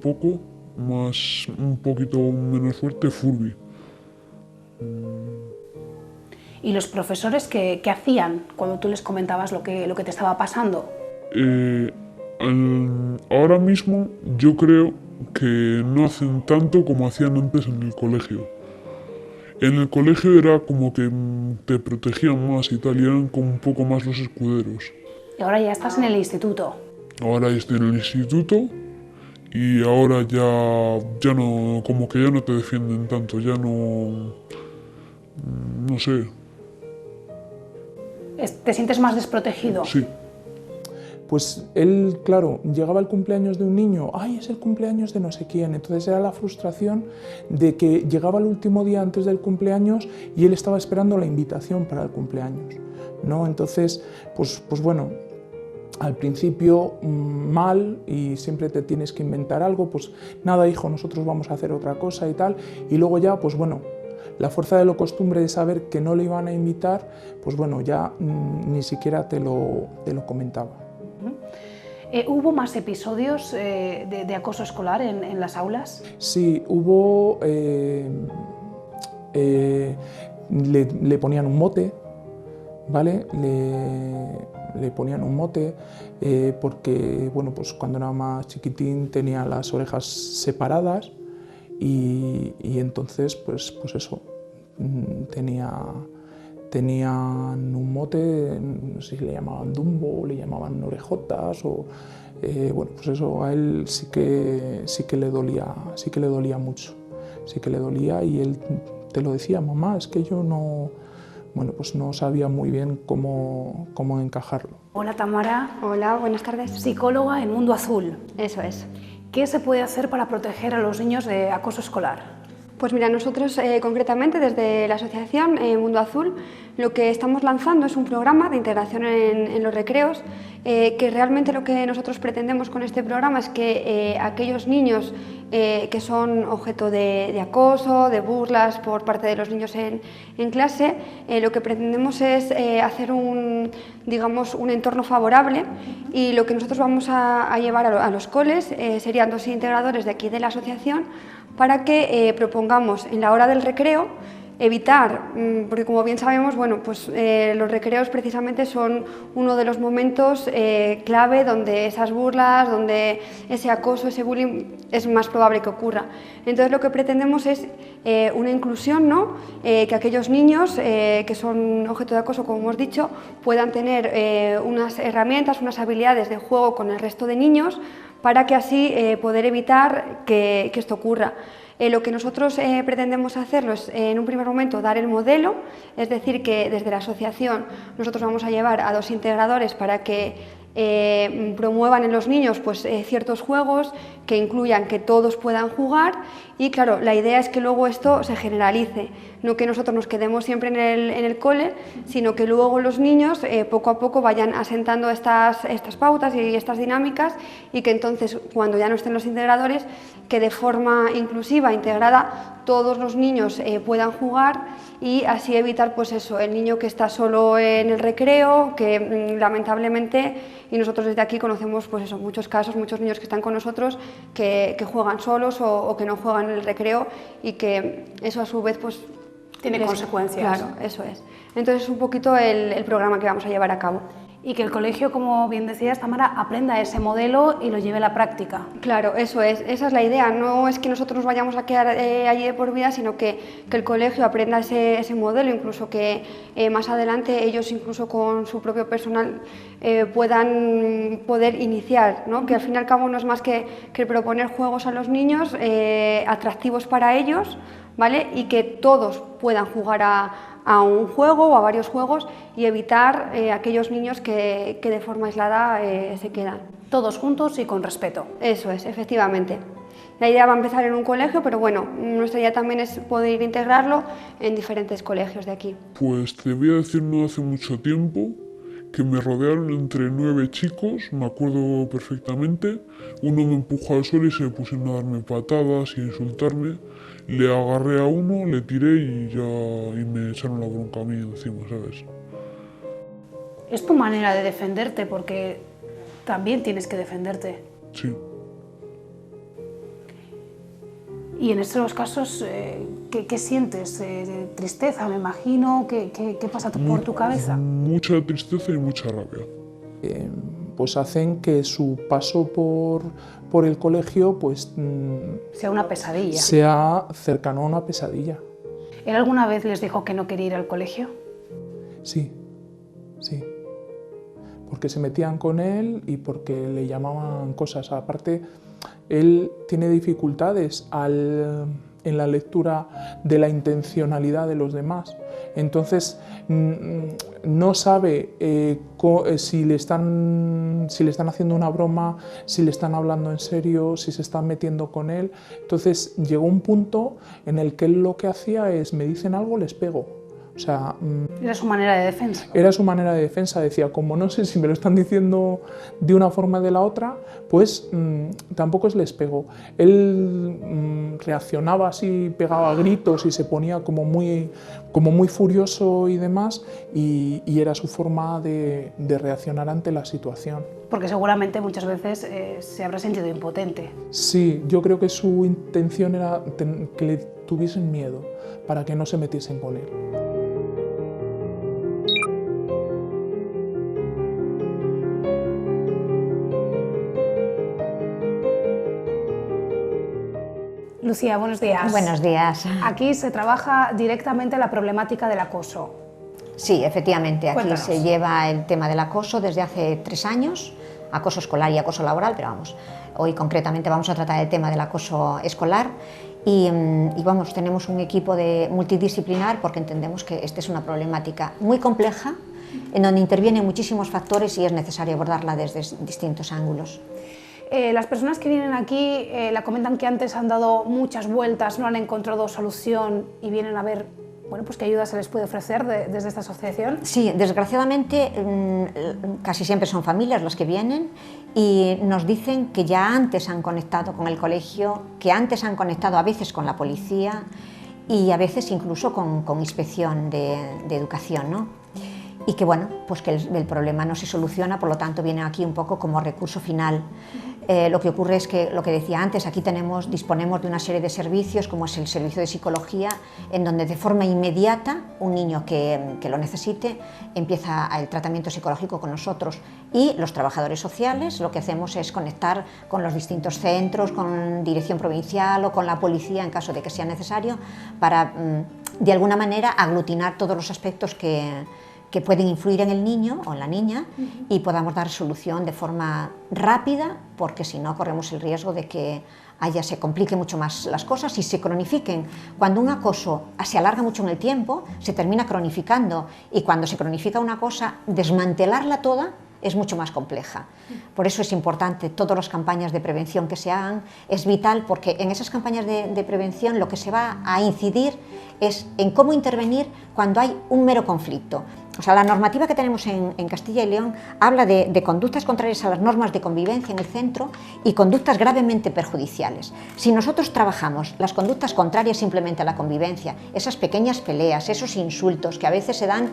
poquito menos fuerte, Furby. ¿Y los profesores qué hacían cuando tú les comentabas lo que te estaba pasando? Ahora mismo yo creo que no hacen tanto como hacían antes en el colegio. En el colegio era como que te protegían más y tal, y eran como un poco más los escuderos. Y ahora ya estás en el instituto. Ahora estoy en el instituto y ahora ya no, como que ya no te defienden tanto, ya no sé. ¿Te sientes más desprotegido? Sí. Pues él, claro, llegaba el cumpleaños de un niño, ¡ay, es el cumpleaños de no sé quién! Entonces era la frustración de que llegaba el último día antes del cumpleaños y él estaba esperando la invitación para el cumpleaños, ¿no? Entonces, pues bueno, al principio mal y siempre te tienes que inventar algo, pues nada, hijo, nosotros vamos a hacer otra cosa y tal, y luego ya, pues bueno, la fuerza de la costumbre de saber que no le iban a invitar, pues bueno, ya ni siquiera te lo comentaba. ¿Hubo más episodios de acoso escolar en las aulas? Sí, hubo... le ponían un mote, ¿vale? Le ponían un mote porque, bueno, pues cuando era más chiquitín tenía las orejas separadas y entonces, pues eso, tenían un mote, no sé si le llamaban Dumbo o le llamaban orejotas o bueno, pues eso a él sí que le dolía mucho, sí que le dolía y él te lo decía, mamá, es que yo no bueno, pues no sabía muy bien cómo encajarlo. Hola Tamara, Hola, buenas tardes. psicóloga en Mundo Azul. Eso es. ¿Qué se puede hacer para proteger a los niños de acoso escolar? Pues mira, nosotros concretamente desde la asociación Mundo Azul lo que estamos lanzando es un programa de integración en los recreos que realmente lo que nosotros pretendemos con este programa es que aquellos niños que son objeto de acoso, de burlas por parte de los niños en clase, lo que pretendemos es hacer un entorno favorable, y lo que nosotros vamos a llevar a los coles serían 2 integradores de aquí de la asociación para que propongamos en la hora del recreo evitar, porque como bien sabemos, bueno, pues, los recreos precisamente son uno de los momentos clave donde esas burlas, donde ese acoso, ese bullying es más probable que ocurra. Entonces lo que pretendemos es una inclusión, ¿no? Que aquellos niños que son objeto de acoso, como hemos dicho, puedan tener unas herramientas, unas habilidades de juego con el resto de niños para que así poder evitar que esto ocurra. Lo que nosotros pretendemos hacerlo es, en un primer momento, dar el modelo, es decir, que desde la asociación nosotros vamos a llevar a 2 integradores para que promuevan en los niños pues, ciertos juegos que incluyan que todos puedan jugar, y claro, la idea es que luego esto se generalice, no que nosotros nos quedemos siempre en el cole, sino que luego los niños poco a poco vayan asentando estas pautas y estas dinámicas, y que entonces cuando ya no estén los integradores, que de forma inclusiva, integrada, todos los niños puedan jugar, y así evitar pues eso, el niño que está solo en el recreo, que lamentablemente, y nosotros desde aquí conocemos pues eso, muchos casos, muchos niños que están con nosotros que juegan solos o que no juegan en el recreo, y que eso a su vez pues Tiene consecuencias. Claro, eso es. Entonces es un poquito el programa que vamos a llevar a cabo. Y que el colegio, como bien decías, Tamara, aprenda ese modelo y lo lleve a la práctica. Claro, eso es, esa es la idea. No es que nosotros nos vayamos a quedar allí de por vida, sino que el colegio aprenda ese modelo, incluso que más adelante ellos, incluso con su propio personal, puedan poder iniciar, ¿no? Que al fin y al cabo no es más que proponer juegos a los niños atractivos para ellos, ¿vale? Y que todos puedan jugar a un juego o a varios juegos, y evitar aquellos niños que de forma aislada se quedan. Todos juntos y con respeto. Eso es, efectivamente. La idea va a empezar en un colegio, pero bueno, nuestra idea también es poder integrarlo en diferentes colegios de aquí. Pues te voy a decir, no hace mucho tiempo, que me rodearon entre 9 chicos, me acuerdo perfectamente. Uno me empujó al suelo y se pusieron a darme patadas y a insultarme. Le agarré a uno, le tiré y me echaron la bronca a mí encima, ¿sabes? Es tu manera de defenderte, porque también tienes que defenderte. Sí. Y en estos casos, ¿qué sientes? ¿Tristeza, me imagino? ¿Qué pasa por tu cabeza? Mucha tristeza y mucha rabia. Pues hacen que su paso por el colegio pues, sea una pesadilla. Sea cercano a una pesadilla. ¿Él alguna vez les dijo que no quería ir al colegio? Sí, sí. Porque se metían con él y porque le llamaban cosas. Aparte, él tiene dificultades en la lectura de la intencionalidad de los demás. Entonces, no sabe si le están haciendo una broma, si le están hablando en serio, si se están metiendo con él. Entonces, llegó un punto en el que él lo que hacía es, me dicen algo, les pego. O sea, era su manera de defensa. Era su manera de defensa. Decía, como no sé si me lo están diciendo de una forma o de la otra, pues tampoco les pego. Él reaccionaba así, pegaba gritos y se ponía como muy furioso y demás, y era su forma de reaccionar ante la situación. Porque seguramente muchas veces se habrá sentido impotente. Sí, yo creo que su intención era que le tuviesen miedo para que no se metiesen con él. Lucía, buenos días. Buenos días. Aquí se trabaja directamente la problemática del acoso. Sí, efectivamente, aquí Cuéntanos. se lleva el tema del acoso desde hace 3 años, acoso escolar y acoso laboral, pero vamos, hoy concretamente vamos a tratar el tema del acoso escolar, y vamos, tenemos un equipo multidisciplinar porque entendemos que esta es una problemática muy compleja en donde intervienen muchísimos factores y es necesario abordarla desde distintos ángulos. Las personas que vienen aquí la comentan que antes han dado muchas vueltas, no han encontrado solución y vienen a ver, bueno, pues qué ayuda se les puede ofrecer desde esta asociación. Sí, desgraciadamente casi siempre son familias las que vienen y nos dicen que ya antes han conectado con el colegio, que antes han conectado a veces con la policía y a veces incluso con inspección de educación, ¿no? Y que bueno, pues que el problema no se soluciona, por lo tanto viene aquí un poco como recurso final. Lo que ocurre es que, lo que decía antes, aquí disponemos de una serie de servicios, como es el servicio de psicología, en donde de forma inmediata un niño que lo necesite empieza el tratamiento psicológico con nosotros, y los trabajadores sociales lo que hacemos es conectar con los distintos centros, con dirección provincial o con la policía en caso de que sea necesario, para de alguna manera aglutinar todos los aspectos que pueden influir en el niño o en la niña y podamos dar solución de forma rápida, porque si no corremos el riesgo de que se compliquen mucho más las cosas y se cronifiquen. Cuando un acoso se alarga mucho en el tiempo, se termina cronificando, y cuando se cronifica una cosa, desmantelarla toda es mucho más compleja. Por eso es importante todas las campañas de prevención que se hagan, es vital, porque en esas campañas de prevención lo que se va a incidir es en cómo intervenir cuando hay un mero conflicto. O sea, la normativa que tenemos en Castilla y León habla de conductas contrarias a las normas de convivencia en el centro y conductas gravemente perjudiciales. Si nosotros trabajamos las conductas contrarias simplemente a la convivencia, esas pequeñas peleas, esos insultos que a veces se dan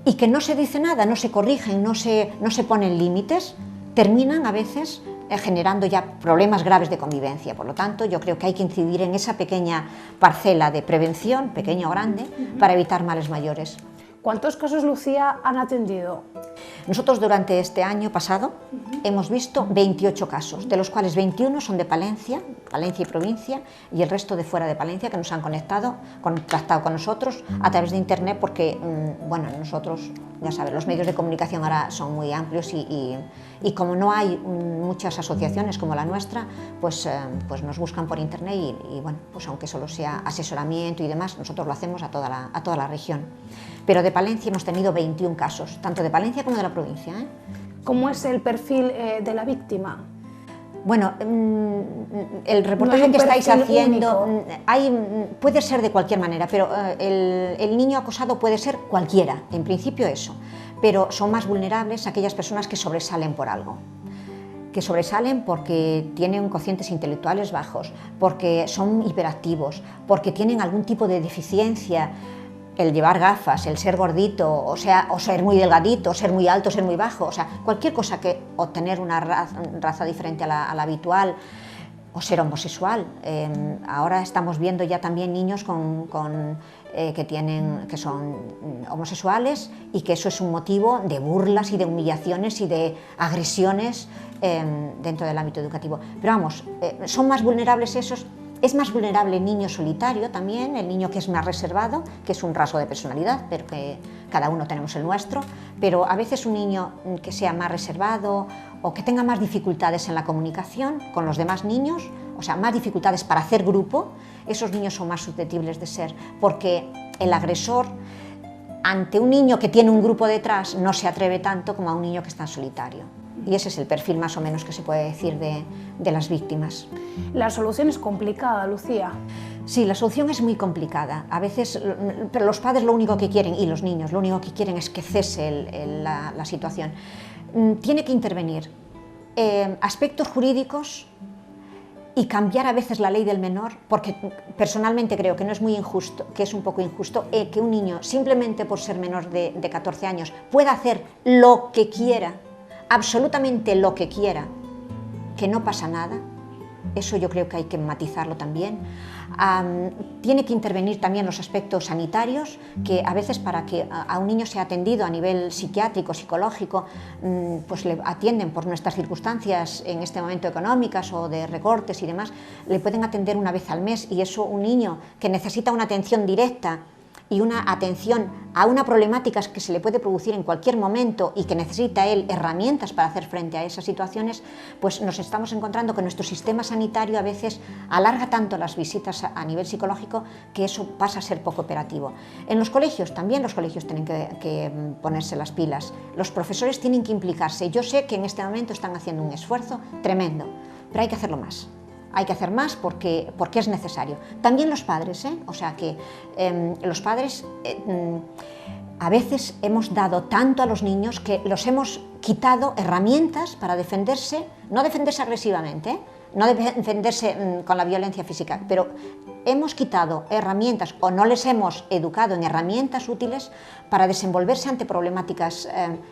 y que no se dice nada, no se corrigen, no se ponen límites, terminan a veces generando ya problemas graves de convivencia. Por lo tanto, yo creo que hay que incidir en esa pequeña parcela de prevención, pequeña o grande, para evitar males mayores. ¿Cuántos casos, Lucía, han atendido? Nosotros durante este año pasado hemos visto 28 casos, de los cuales 21 son de Palencia y provincia, y el resto de fuera de Palencia, que nos han contactado con nosotros a través de internet, porque bueno, nosotros, ya sabes, los medios de comunicación ahora son muy amplios y como no hay muchas asociaciones como la nuestra, pues nos buscan por internet y bueno, pues aunque solo sea asesoramiento y demás, nosotros lo hacemos a toda la región. Pero de Palencia hemos tenido 21 casos, tanto de Palencia como de la provincia. ¿Cómo es el perfil de la víctima? Bueno, el reportaje que estáis haciendo puede ser de cualquier manera, pero el niño acosado puede ser cualquiera, en principio eso, pero son más vulnerables aquellas personas que sobresalen por algo, que sobresalen porque tienen cocientes intelectuales bajos, porque son hiperactivos, porque tienen algún tipo de deficiencia, el llevar gafas, el ser gordito, o ser muy delgadito, ser muy alto, ser muy bajo, o sea, cualquier cosa o tener una raza diferente a la habitual, o ser homosexual. Ahora estamos viendo ya también niños que son homosexuales, y que eso es un motivo de burlas y de humillaciones y de agresiones dentro del ámbito educativo. Pero vamos, son más vulnerables esos. Es más vulnerable el niño solitario también, el niño que es más reservado, que es un rasgo de personalidad, pero que cada uno tenemos el nuestro, pero a veces un niño que sea más reservado o que tenga más dificultades en la comunicación con los demás niños, o sea, más dificultades para hacer grupo, esos niños son más susceptibles de ser, porque el agresor ante un niño que tiene un grupo detrás no se atreve tanto como a un niño que está solitario. Y ese es el perfil más o menos que se puede decir de las víctimas. La solución es complicada, Lucía. Sí, la solución es muy complicada. A veces, pero los padres lo único que quieren, y los niños, lo único que quieren es que cese la situación. Tiene que intervenir aspectos jurídicos y cambiar a veces la ley del menor, porque personalmente creo que no es muy injusto, que es un poco injusto, que un niño, simplemente por ser menor de 14 años, pueda hacer lo que quiera, absolutamente lo que quiera, que no pasa nada. Eso yo creo que hay que matizarlo también. Tiene que intervenir también los aspectos sanitarios, que a veces para que a un niño sea atendido a nivel psiquiátrico, psicológico, pues le atienden por nuestras circunstancias en este momento económicas o de recortes y demás, le pueden atender una vez al mes, y eso un niño que necesita una atención directa y una atención a una problemática que se le puede producir en cualquier momento y que necesita él herramientas para hacer frente a esas situaciones, pues nos estamos encontrando que nuestro sistema sanitario a veces alarga tanto las visitas a nivel psicológico que eso pasa a ser poco operativo. En los colegios, también los colegios tienen que ponerse las pilas, los profesores tienen que implicarse. Yo sé que en este momento están haciendo un esfuerzo tremendo, pero hay que hacerlo más. Hay que hacer más porque es necesario. También los padres, o sea que los padres a veces hemos dado tanto a los niños que los hemos quitado herramientas para defenderse, no defenderse agresivamente, no defenderse con la violencia física, pero hemos quitado herramientas o no les hemos educado en herramientas útiles para desenvolverse ante problemáticas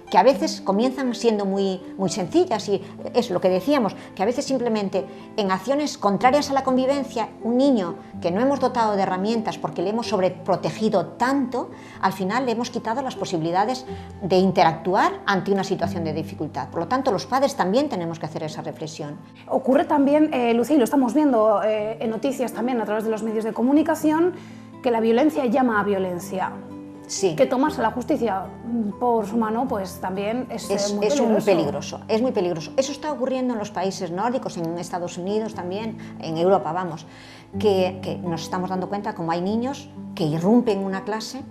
que a veces comienzan siendo muy sencillas, y es lo que decíamos, que a veces simplemente en acciones contrarias a la convivencia, un niño que no hemos dotado de herramientas porque le hemos sobreprotegido tanto, al final le hemos quitado las posibilidades de interactuar ante una situación de dificultad. Por lo tanto, los padres también tenemos que hacer esa reflexión. Ocurre también, Lucía, y lo estamos viendo en noticias también a través de los medios de comunicación, que la violencia llama a violencia. Sí. Que tomarse la justicia por su mano, pues también es muy peligroso. Es muy peligroso. Eso está ocurriendo en los países nórdicos, en Estados Unidos también, en Europa, vamos, que nos estamos dando cuenta como hay niños que irrumpen una clase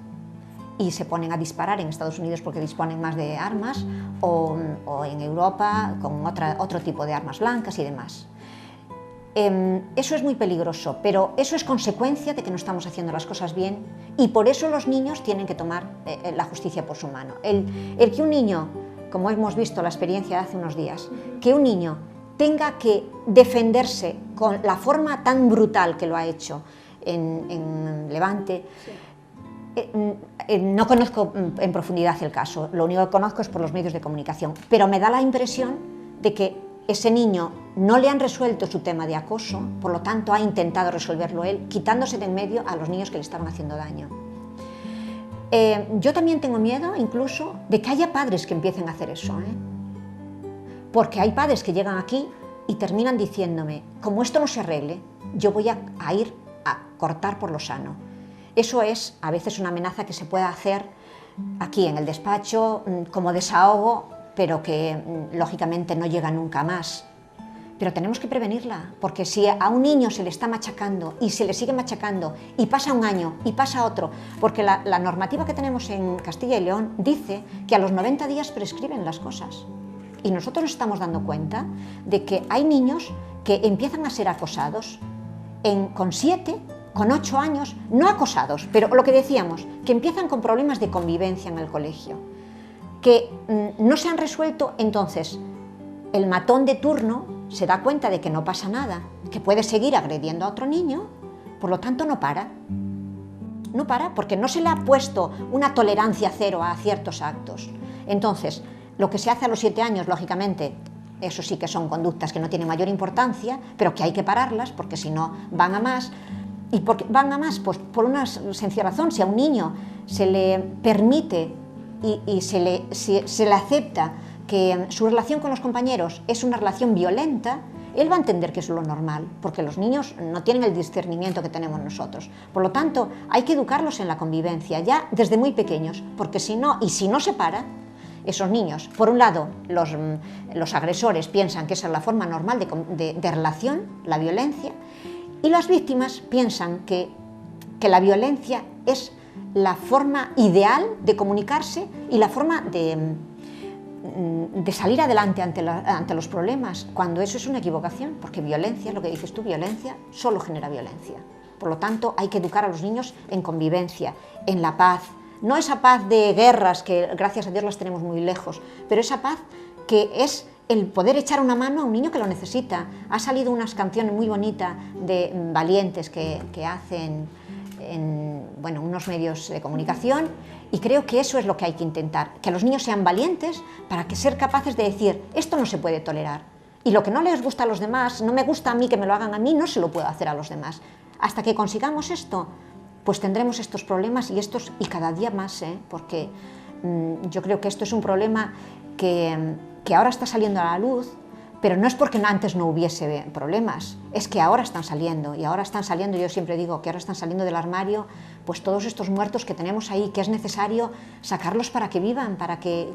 y se ponen a disparar en Estados Unidos porque disponen más de armas, o en Europa con otro tipo de armas blancas y demás. Eso es muy peligroso, pero eso es consecuencia de que no estamos haciendo las cosas bien, y por eso los niños tienen que tomar la justicia por su mano. El que un niño, como hemos visto la experiencia de hace unos días, que un niño tenga que defenderse con la forma tan brutal que lo ha hecho en Levante, no conozco en profundidad el caso, lo único que conozco es por los medios de comunicación, pero me da la impresión de que ese niño no le han resuelto su tema de acoso, por lo tanto ha intentado resolverlo él, quitándose de en medio a los niños que le estaban haciendo daño. Yo también tengo miedo incluso de que haya padres que empiecen a hacer eso, porque hay padres que llegan aquí y terminan diciéndome, como esto no se arregle, yo voy a ir a cortar por lo sano. Eso es a veces una amenaza que se puede hacer aquí en el despacho como desahogo, pero que lógicamente no llega nunca más. Pero tenemos que prevenirla, porque si a un niño se le está machacando y se le sigue machacando y pasa un año y pasa otro, porque la normativa que tenemos en Castilla y León dice que a los 90 días prescriben las cosas. Y nosotros nos estamos dando cuenta de que hay niños que empiezan a ser acosados con 7, con 8 años, no acosados, pero lo que decíamos, que empiezan con problemas de convivencia en el colegio, que no se han resuelto. Entonces el matón de turno se da cuenta de que no pasa nada, que puede seguir agrediendo a otro niño, por lo tanto no para. No para porque no se le ha puesto una tolerancia cero a ciertos actos. Entonces, lo que se hace a los 7 años, lógicamente, eso sí que son conductas que no tienen mayor importancia, pero que hay que pararlas porque si no van a más. ¿Y por qué van a más? Pues por una sencilla razón. Si a un niño se le permite y se le acepta que su relación con los compañeros es una relación violenta, él va a entender que eso es lo normal, porque los niños no tienen el discernimiento que tenemos nosotros. Por lo tanto, hay que educarlos en la convivencia ya desde muy pequeños, porque si no se para, esos niños, por un lado, los agresores piensan que esa es la forma normal de relación, la violencia, y las víctimas piensan que la violencia es la forma ideal de comunicarse y la forma de salir adelante ante los problemas, cuando eso es una equivocación, porque violencia, lo que dices tú, violencia solo genera violencia. Por lo tanto, hay que educar a los niños en convivencia, en la paz, no esa paz de guerras que gracias a Dios las tenemos muy lejos, pero esa paz que es el poder echar una mano a un niño que lo necesita. Ha salido unas canciones muy bonitas de valientes que hacen en unos medios de comunicación, y creo que eso es lo que hay que intentar, que los niños sean valientes para que ser capaces de decir, esto no se puede tolerar, y lo que no les gusta a los demás, no me gusta a mí que me lo hagan a mí, no se lo puedo hacer a los demás. Hasta que consigamos esto, pues tendremos estos problemas y cada día más, porque yo creo que esto es un problema que ahora está saliendo a la luz, Pero no es porque antes no hubiese problemas, es que ahora están saliendo, y ahora están saliendo, yo siempre digo que ahora están saliendo del armario pues todos estos muertos que tenemos ahí, que es necesario sacarlos para que vivan, para que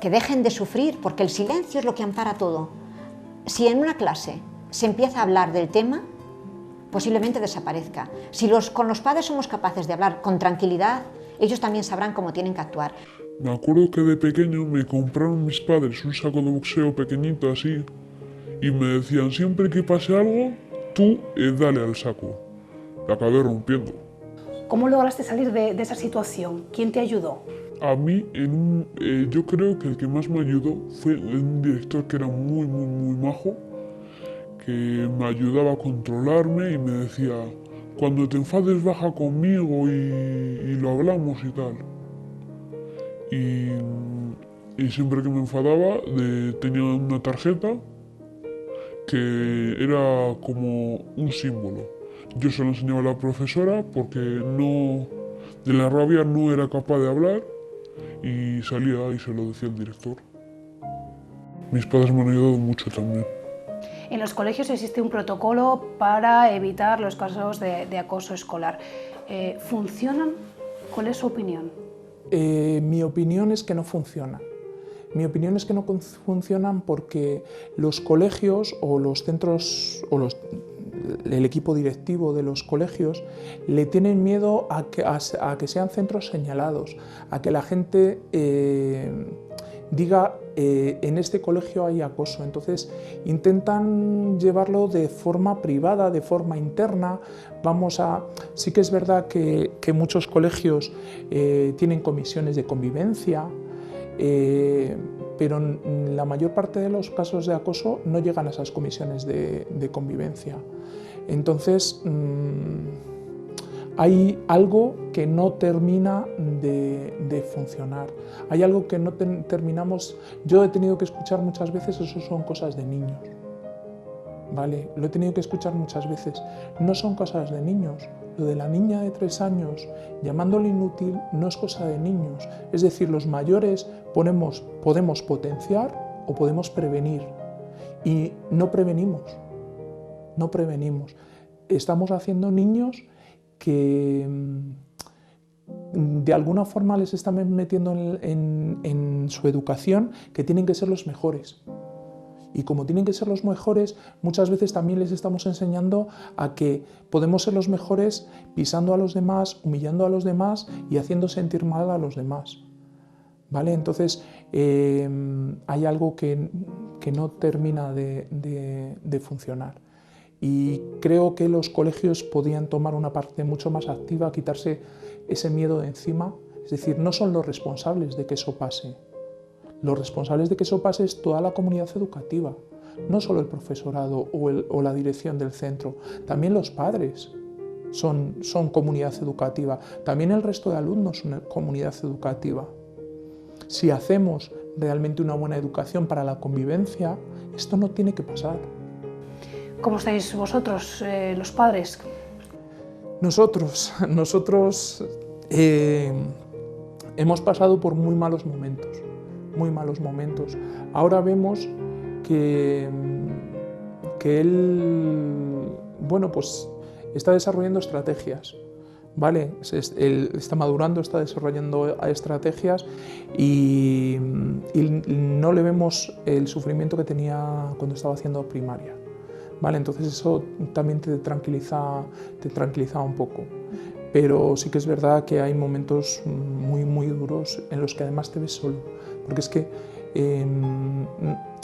dejen de sufrir, porque el silencio es lo que ampara todo. Si en una clase se empieza a hablar del tema, posiblemente desaparezca. Si con los padres somos capaces de hablar con tranquilidad, ellos también sabrán cómo tienen que actuar. Me acuerdo que de pequeño me compraron mis padres un saco de boxeo pequeñito así y me decían, siempre que pase algo, tú dale al saco. La acabé rompiendo. ¿Cómo lograste salir de esa situación? ¿Quién te ayudó? A mí, yo creo que el que más me ayudó fue un director que era muy majo, que me ayudaba a controlarme y me decía, cuando te enfades baja conmigo y lo hablamos y tal. Y siempre que me enfadaba tenía una tarjeta que era como un símbolo. Yo se lo enseñaba a la profesora porque de la rabia no era capaz de hablar y salía y se lo decía al director. Mis padres me han ayudado mucho también. En los colegios existe un protocolo para evitar los casos de acoso escolar. ¿Funcionan? ¿Cuál es su opinión? Mi opinión es que no funcionan. Mi opinión es que no funcionan porque los colegios o los centros el equipo directivo de los colegios le tienen miedo a que sean centros señalados, a que la gente diga en este colegio hay acoso. Entonces intentan llevarlo de forma privada, de forma interna. Sí que es verdad que muchos colegios tienen comisiones de convivencia, pero en la mayor parte de los casos de acoso no llegan a esas comisiones de convivencia. Entonces hay algo que no termina de funcionar, hay algo que no terminamos. Yo he tenido que escuchar muchas veces, eso son cosas de niños, ¿vale? Lo he tenido que escuchar muchas veces, no son cosas de niños. Lo de la niña de 3 años llamándole inútil no es cosa de niños, es decir, los mayores podemos potenciar o podemos prevenir y no prevenimos. Estamos haciendo niños que de alguna forma les están metiendo en su educación que tienen que ser los mejores. Y como tienen que ser los mejores, muchas veces también les estamos enseñando a que podemos ser los mejores pisando a los demás, humillando a los demás y haciendo sentir mal a los demás. ¿Vale? Entonces hay algo que no termina de funcionar. Y creo que los colegios podían tomar una parte mucho más activa, quitarse ese miedo de encima. Es decir, no son los responsables de que eso pase. Los responsables de que eso pase es toda la comunidad educativa, no solo el profesorado o la dirección del centro, también los padres son comunidad educativa, también el resto de alumnos son comunidad educativa. Si hacemos realmente una buena educación para la convivencia, esto no tiene que pasar. ¿Cómo estáis vosotros, los padres? Nosotros hemos pasado por muy malos momentos. Ahora vemos que él, bueno, pues está desarrollando estrategias, ¿vale? Él está madurando, está desarrollando estrategias y no le vemos el sufrimiento que tenía cuando estaba haciendo primaria, ¿vale? Entonces eso también te tranquiliza un poco. Pero sí que es verdad que hay momentos muy duros en los que además te ves solo, porque es que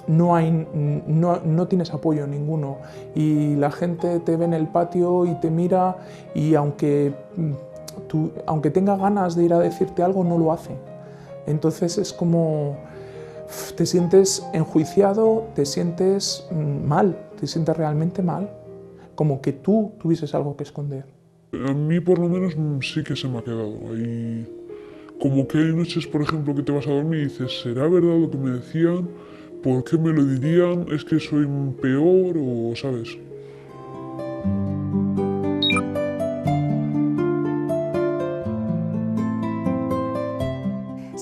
no tienes apoyo ninguno y la gente te ve en el patio y te mira y aunque tenga ganas de ir a decirte algo, no lo hace. Entonces es como te sientes enjuiciado, te sientes mal, te sientes realmente mal, como que tú tuvieses algo que esconder. A mí por lo menos sí que se me ha quedado ahí. Como que hay noches, por ejemplo, que te vas a dormir y dices, ¿será verdad lo que me decían? ¿Por qué me lo dirían? ¿Es que soy peor? O, ¿sabes?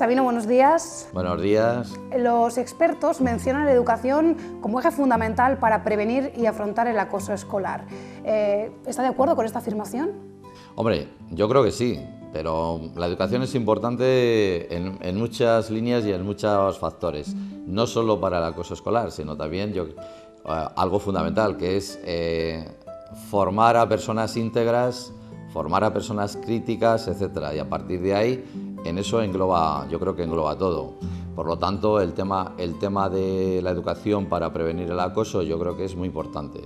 Sabino, buenos días. Buenos días. Los expertos mencionan la educación como eje fundamental para prevenir y afrontar el acoso escolar. ¿Está de acuerdo con esta afirmación? Hombre, yo creo que sí, pero la educación es importante en muchas líneas y en muchos factores, no solo para el acoso escolar, sino también algo fundamental, que es formar a personas íntegras, formar a personas críticas, etcétera, y a partir de ahí, en eso engloba, yo creo que engloba todo. Por lo tanto, el tema de la educación para prevenir el acoso yo creo que es muy importante.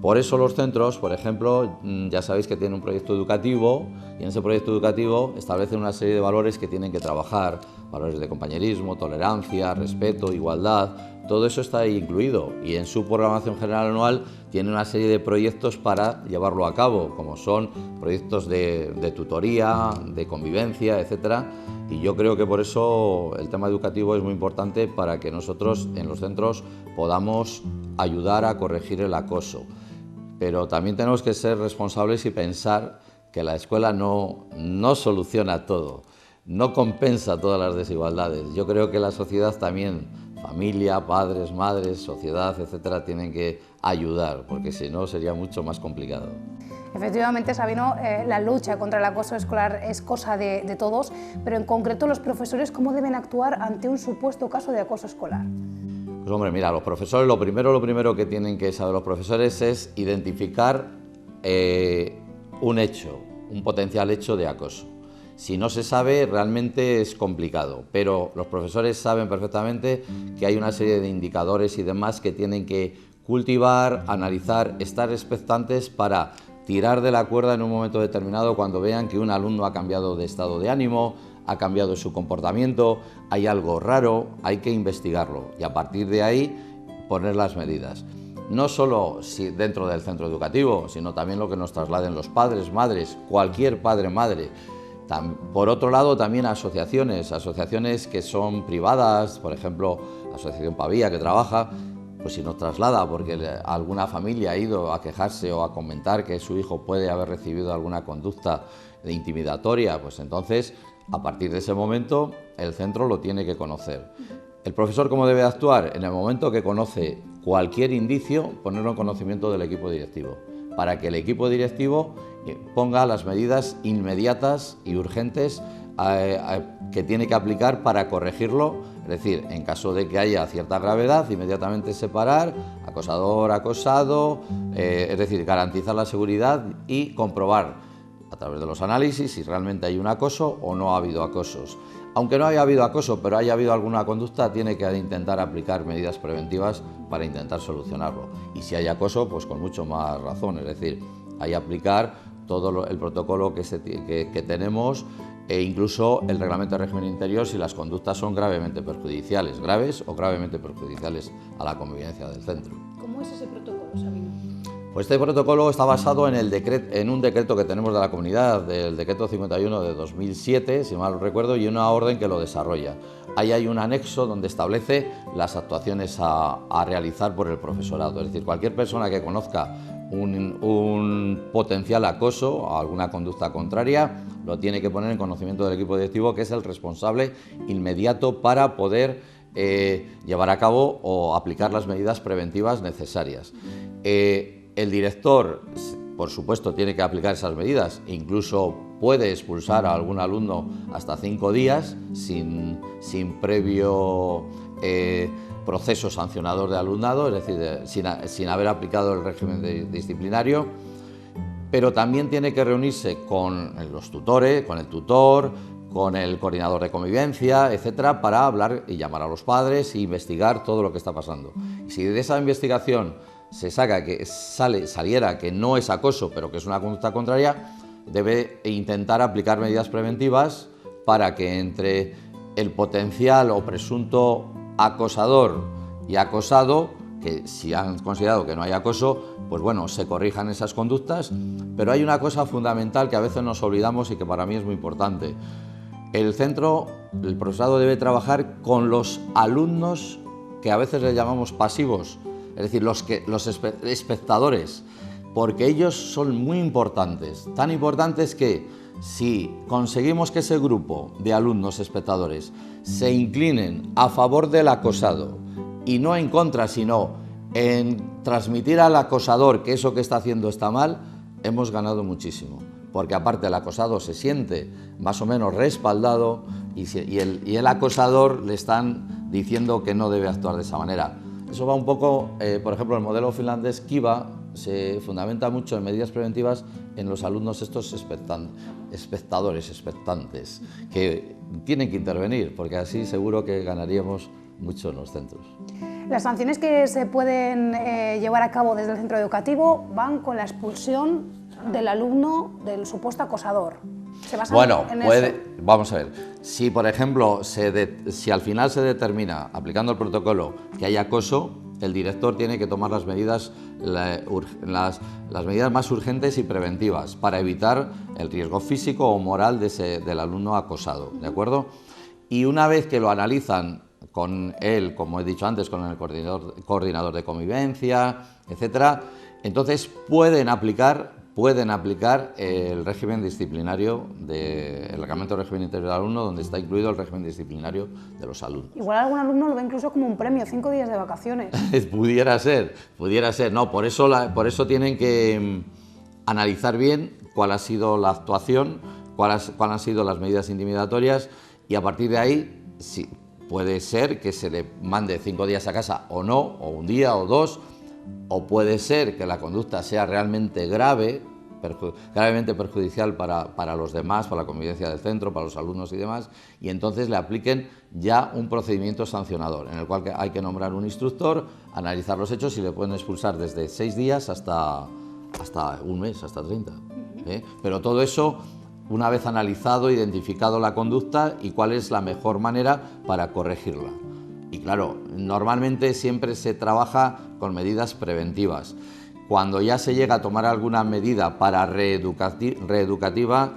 Por eso los centros, por ejemplo, ya sabéis que tienen un proyecto educativo y en ese proyecto educativo establecen una serie de valores que tienen que trabajar, valores de compañerismo, tolerancia, respeto, igualdad, todo eso está ahí incluido y en su programación general anual tiene una serie de proyectos para llevarlo a cabo, como son proyectos de tutoría, de convivencia, etcétera. Y yo creo que por eso el tema educativo es muy importante para que nosotros en los centros podamos ayudar a corregir el acoso. Pero también tenemos que ser responsables y pensar que la escuela no soluciona todo, no compensa todas las desigualdades. Yo creo que la sociedad también, familia, padres, madres, sociedad, etcétera, tienen que ayudar, porque si no sería mucho más complicado. Efectivamente, Sabino, la lucha contra el acoso escolar es cosa de todos, pero en concreto los profesores, ¿cómo deben actuar ante un supuesto caso de acoso escolar? Pues hombre, mira, los profesores, lo primero que tienen que saber los profesores es identificar un hecho, un potencial hecho de acoso. Si no se sabe, realmente es complicado, pero los profesores saben perfectamente que hay una serie de indicadores y demás que tienen que cultivar, analizar, estar expectantes para tirar de la cuerda en un momento determinado cuando vean que un alumno ha cambiado de estado de ánimo, ha cambiado su comportamiento, hay algo raro, hay que investigarlo y a partir de ahí poner las medidas. No solo dentro del centro educativo, sino también lo que nos trasladen los padres, madres, cualquier padre, madre. Por otro lado, también asociaciones que son privadas, por ejemplo, la Asociación Pavía que trabaja, pues si nos traslada porque alguna familia ha ido a quejarse o a comentar que su hijo puede haber recibido alguna conducta intimidatoria, pues entonces, a partir de ese momento, el centro lo tiene que conocer. ¿El profesor cómo debe actuar? En el momento que conoce cualquier indicio, ponerlo en conocimiento del equipo directivo, para que el equipo directivo ponga las medidas inmediatas y urgentes que tiene que aplicar para corregirlo, es decir, en caso de que haya cierta gravedad, inmediatamente separar, acosador, acosado, es decir, garantizar la seguridad y comprobar a través de los análisis si realmente hay un acoso o no ha habido acosos. Aunque no haya habido acoso, pero haya habido alguna conducta, tiene que intentar aplicar medidas preventivas para intentar solucionarlo. Y si hay acoso, pues con mucho más razón, es decir, hay que aplicar todo el protocolo que tenemos e incluso el reglamento de régimen interior si las conductas son gravemente perjudiciales, graves o gravemente perjudiciales a la convivencia del centro. ¿Cómo es ese protocolo, Sabino? Pues este protocolo está basado en un decreto que tenemos de la comunidad, del decreto 51 de 2007, si mal no recuerdo, y una orden que lo desarrolla. Ahí hay un anexo donde establece las actuaciones a realizar por el profesorado, es decir, cualquier persona que conozca un potencial acoso o alguna conducta contraria, lo tiene que poner en conocimiento del equipo directivo, que es el responsable inmediato para poder llevar a cabo o aplicar las medidas preventivas necesarias. El director, por supuesto, tiene que aplicar esas medidas, incluso puede expulsar a algún alumno hasta 5 días sin previo proceso sancionador de alumnado, es decir, sin haber aplicado el régimen disciplinario, pero también tiene que reunirse con los tutores, con el tutor, con el coordinador de convivencia, etcétera, para hablar y llamar a los padres e investigar todo lo que está pasando. Y si de esa investigación se saca que saliera que no es acoso, pero que es una conducta contraria, debe intentar aplicar medidas preventivas para que entre el potencial o presunto acosador y acosado, que si han considerado que no hay acoso, pues bueno, se corrijan esas conductas, pero hay una cosa fundamental que a veces nos olvidamos y que para mí es muy importante. El centro, el profesorado debe trabajar con los alumnos que a veces les llamamos pasivos, es decir, los espectadores, porque ellos son muy importantes, tan importantes que Si conseguimos que ese grupo de alumnos espectadores se inclinen a favor del acosado y no en contra, sino en transmitir al acosador que eso que está haciendo está mal, hemos ganado muchísimo. Porque aparte el acosado se siente más o menos respaldado y el acosador le están diciendo que no debe actuar de esa manera. Eso va un poco, por ejemplo, el modelo finlandés Kiva se fundamenta mucho en medidas preventivas en los alumnos estos expectantes, que tienen que intervenir, porque así seguro que ganaríamos mucho en los centros. Las sanciones que se pueden llevar a cabo desde el centro educativo van con la expulsión del alumno del supuesto acosador. ¿Se basan en eso? Vamos a ver, si por ejemplo, si al final se determina, aplicando el protocolo, que hay acoso, el director tiene que tomar las medidas más urgentes y preventivas para evitar el riesgo físico o moral del alumno acosado, ¿de acuerdo? Y una vez que lo analizan con él, como he dicho antes, con el coordinador de convivencia, etcétera, entonces pueden aplicar el régimen disciplinario, el reglamento de régimen interior del alumno, donde está incluido el régimen disciplinario de los alumnos. Igual algún alumno lo ve incluso como un premio, 5 días de vacaciones. pudiera ser, no, por eso tienen que analizar bien cuál ha sido la actuación, cuáles han sido las medidas intimidatorias, y a partir de ahí sí, puede ser que se le mande 5 días a casa o no, o un día o 2, o puede ser que la conducta sea realmente gravemente perjudicial para los demás, para la convivencia del centro, para los alumnos y demás, y entonces le apliquen ya un procedimiento sancionador, en el cual hay que nombrar un instructor, analizar los hechos y le pueden expulsar desde 6 días hasta un mes, hasta 30. Pero todo eso, una vez analizado, identificado la conducta y cuál es la mejor manera para corregirla. Y claro, normalmente siempre se trabaja con medidas preventivas. Cuando ya se llega a tomar alguna medida para reeducativa,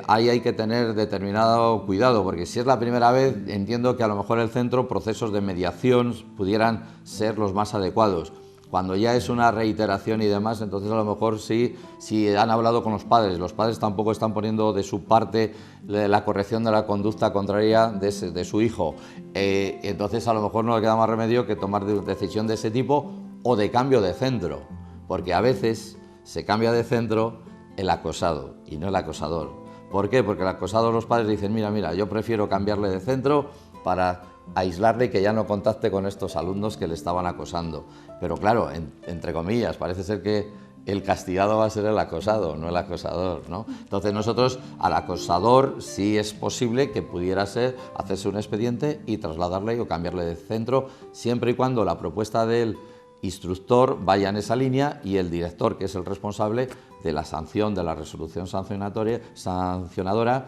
ahí hay que tener determinado cuidado, porque si es la primera vez, entiendo que a lo mejor el centro, procesos de mediación pudieran ser los más adecuados. Cuando ya es una reiteración y demás, entonces a lo mejor sí, si han hablado con los padres tampoco están poniendo de su parte la corrección de la conducta contraria de su hijo, entonces a lo mejor no le queda más remedio que tomar decisión de ese tipo o de cambio de centro, porque a veces se cambia de centro el acosado y no el acosador. ¿Por qué? Porque el acosador, los padres dicen, mira, yo prefiero cambiarle de centro para aislarle y que ya no contacte con estos alumnos que le estaban acosando. Pero claro, entre comillas, parece ser que el castigado va a ser el acosado, no el acosador, ¿no? Entonces nosotros al acosador sí es posible que pudiera ser hacerse un expediente y trasladarle o cambiarle de centro, siempre y cuando la propuesta del instructor vaya en esa línea y el director, que es el responsable de la sanción, de la resolución sancionadora,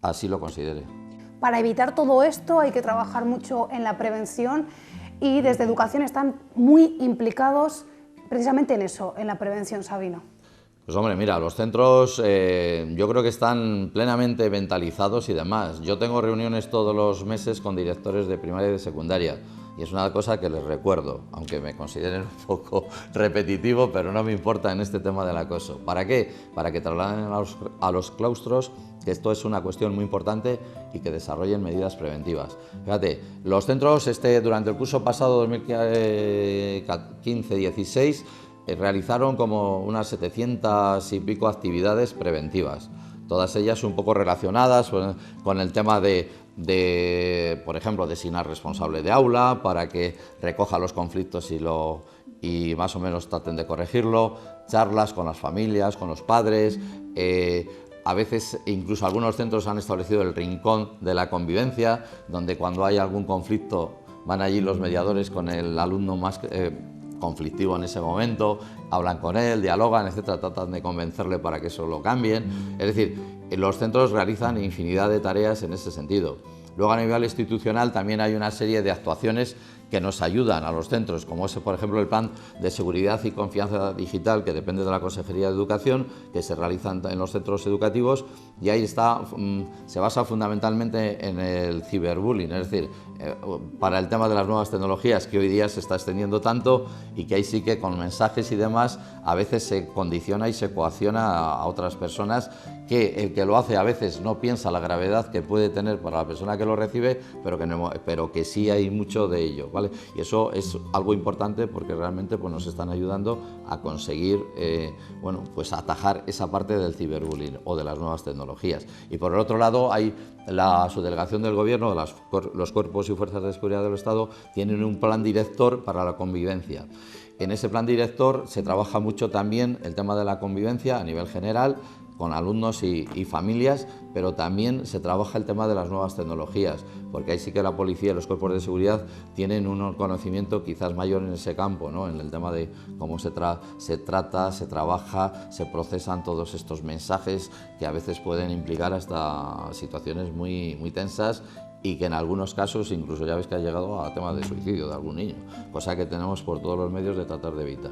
así lo considere. Para evitar todo esto hay que trabajar mucho en la prevención y desde Educación están muy implicados precisamente en eso, en la prevención, Sabino. Pues hombre, mira, los centros yo creo que están plenamente mentalizados y demás. Yo tengo reuniones todos los meses con directores de primaria y de secundaria y es una cosa que les recuerdo, aunque me consideren un poco repetitivo, pero no me importa en este tema del acoso. ¿Para qué? Para que trasladen a los claustros que esto es una cuestión muy importante y que desarrollen medidas preventivas. Fíjate, los centros durante el curso pasado 2015-16 realizaron como unas 700 y pico actividades preventivas, todas ellas un poco relacionadas con el tema por ejemplo, designar responsable de aula para que recoja los conflictos y más o menos traten de corregirlo, charlas con las familias, con los padres, a veces incluso algunos centros han establecido el rincón de la convivencia, donde cuando hay algún conflicto van allí los mediadores con el alumno más conflictivo en ese momento, hablan con él, dialogan, etcétera, tratan de convencerle para que eso lo cambien. Es decir, los centros realizan infinidad de tareas en ese sentido. Luego a nivel institucional también hay una serie de actuaciones que nos ayudan a los centros, como es, por ejemplo, el plan de seguridad y confianza digital, que depende de la Consejería de Educación, que se realiza en los centros educativos, y ahí está, se basa fundamentalmente en el ciberbullying, es decir, para el tema de las nuevas tecnologías que hoy día se está extendiendo tanto, y que ahí sí que con mensajes y demás a veces se condiciona y se coacciona a otras personas, que el que lo hace a veces no piensa la gravedad que puede tener para la persona que lo recibe, pero que sí hay mucho de ello, ¿vale? Y eso es algo importante, porque realmente pues, nos están ayudando a conseguir bueno, pues atajar esa parte del ciberbullying o de las nuevas tecnologías. Y por el otro lado hay la subdelegación del Gobierno, los cuerpos y fuerzas de seguridad del Estado tienen un plan director para la convivencia. En ese plan director se trabaja mucho también el tema de la convivencia a nivel general, con alumnos y familias, pero también se trabaja el tema de las nuevas tecnologías, porque ahí sí que la policía y los cuerpos de seguridad tienen un conocimiento quizás mayor en ese campo, ¿no? En el tema de cómo se trata, se trabaja, se procesan todos estos mensajes que a veces pueden implicar hasta situaciones muy tensas, y que en algunos casos incluso ya ves que ha llegado a temas de suicidio de algún niño, cosa que tenemos por todos los medios de tratar de evitar.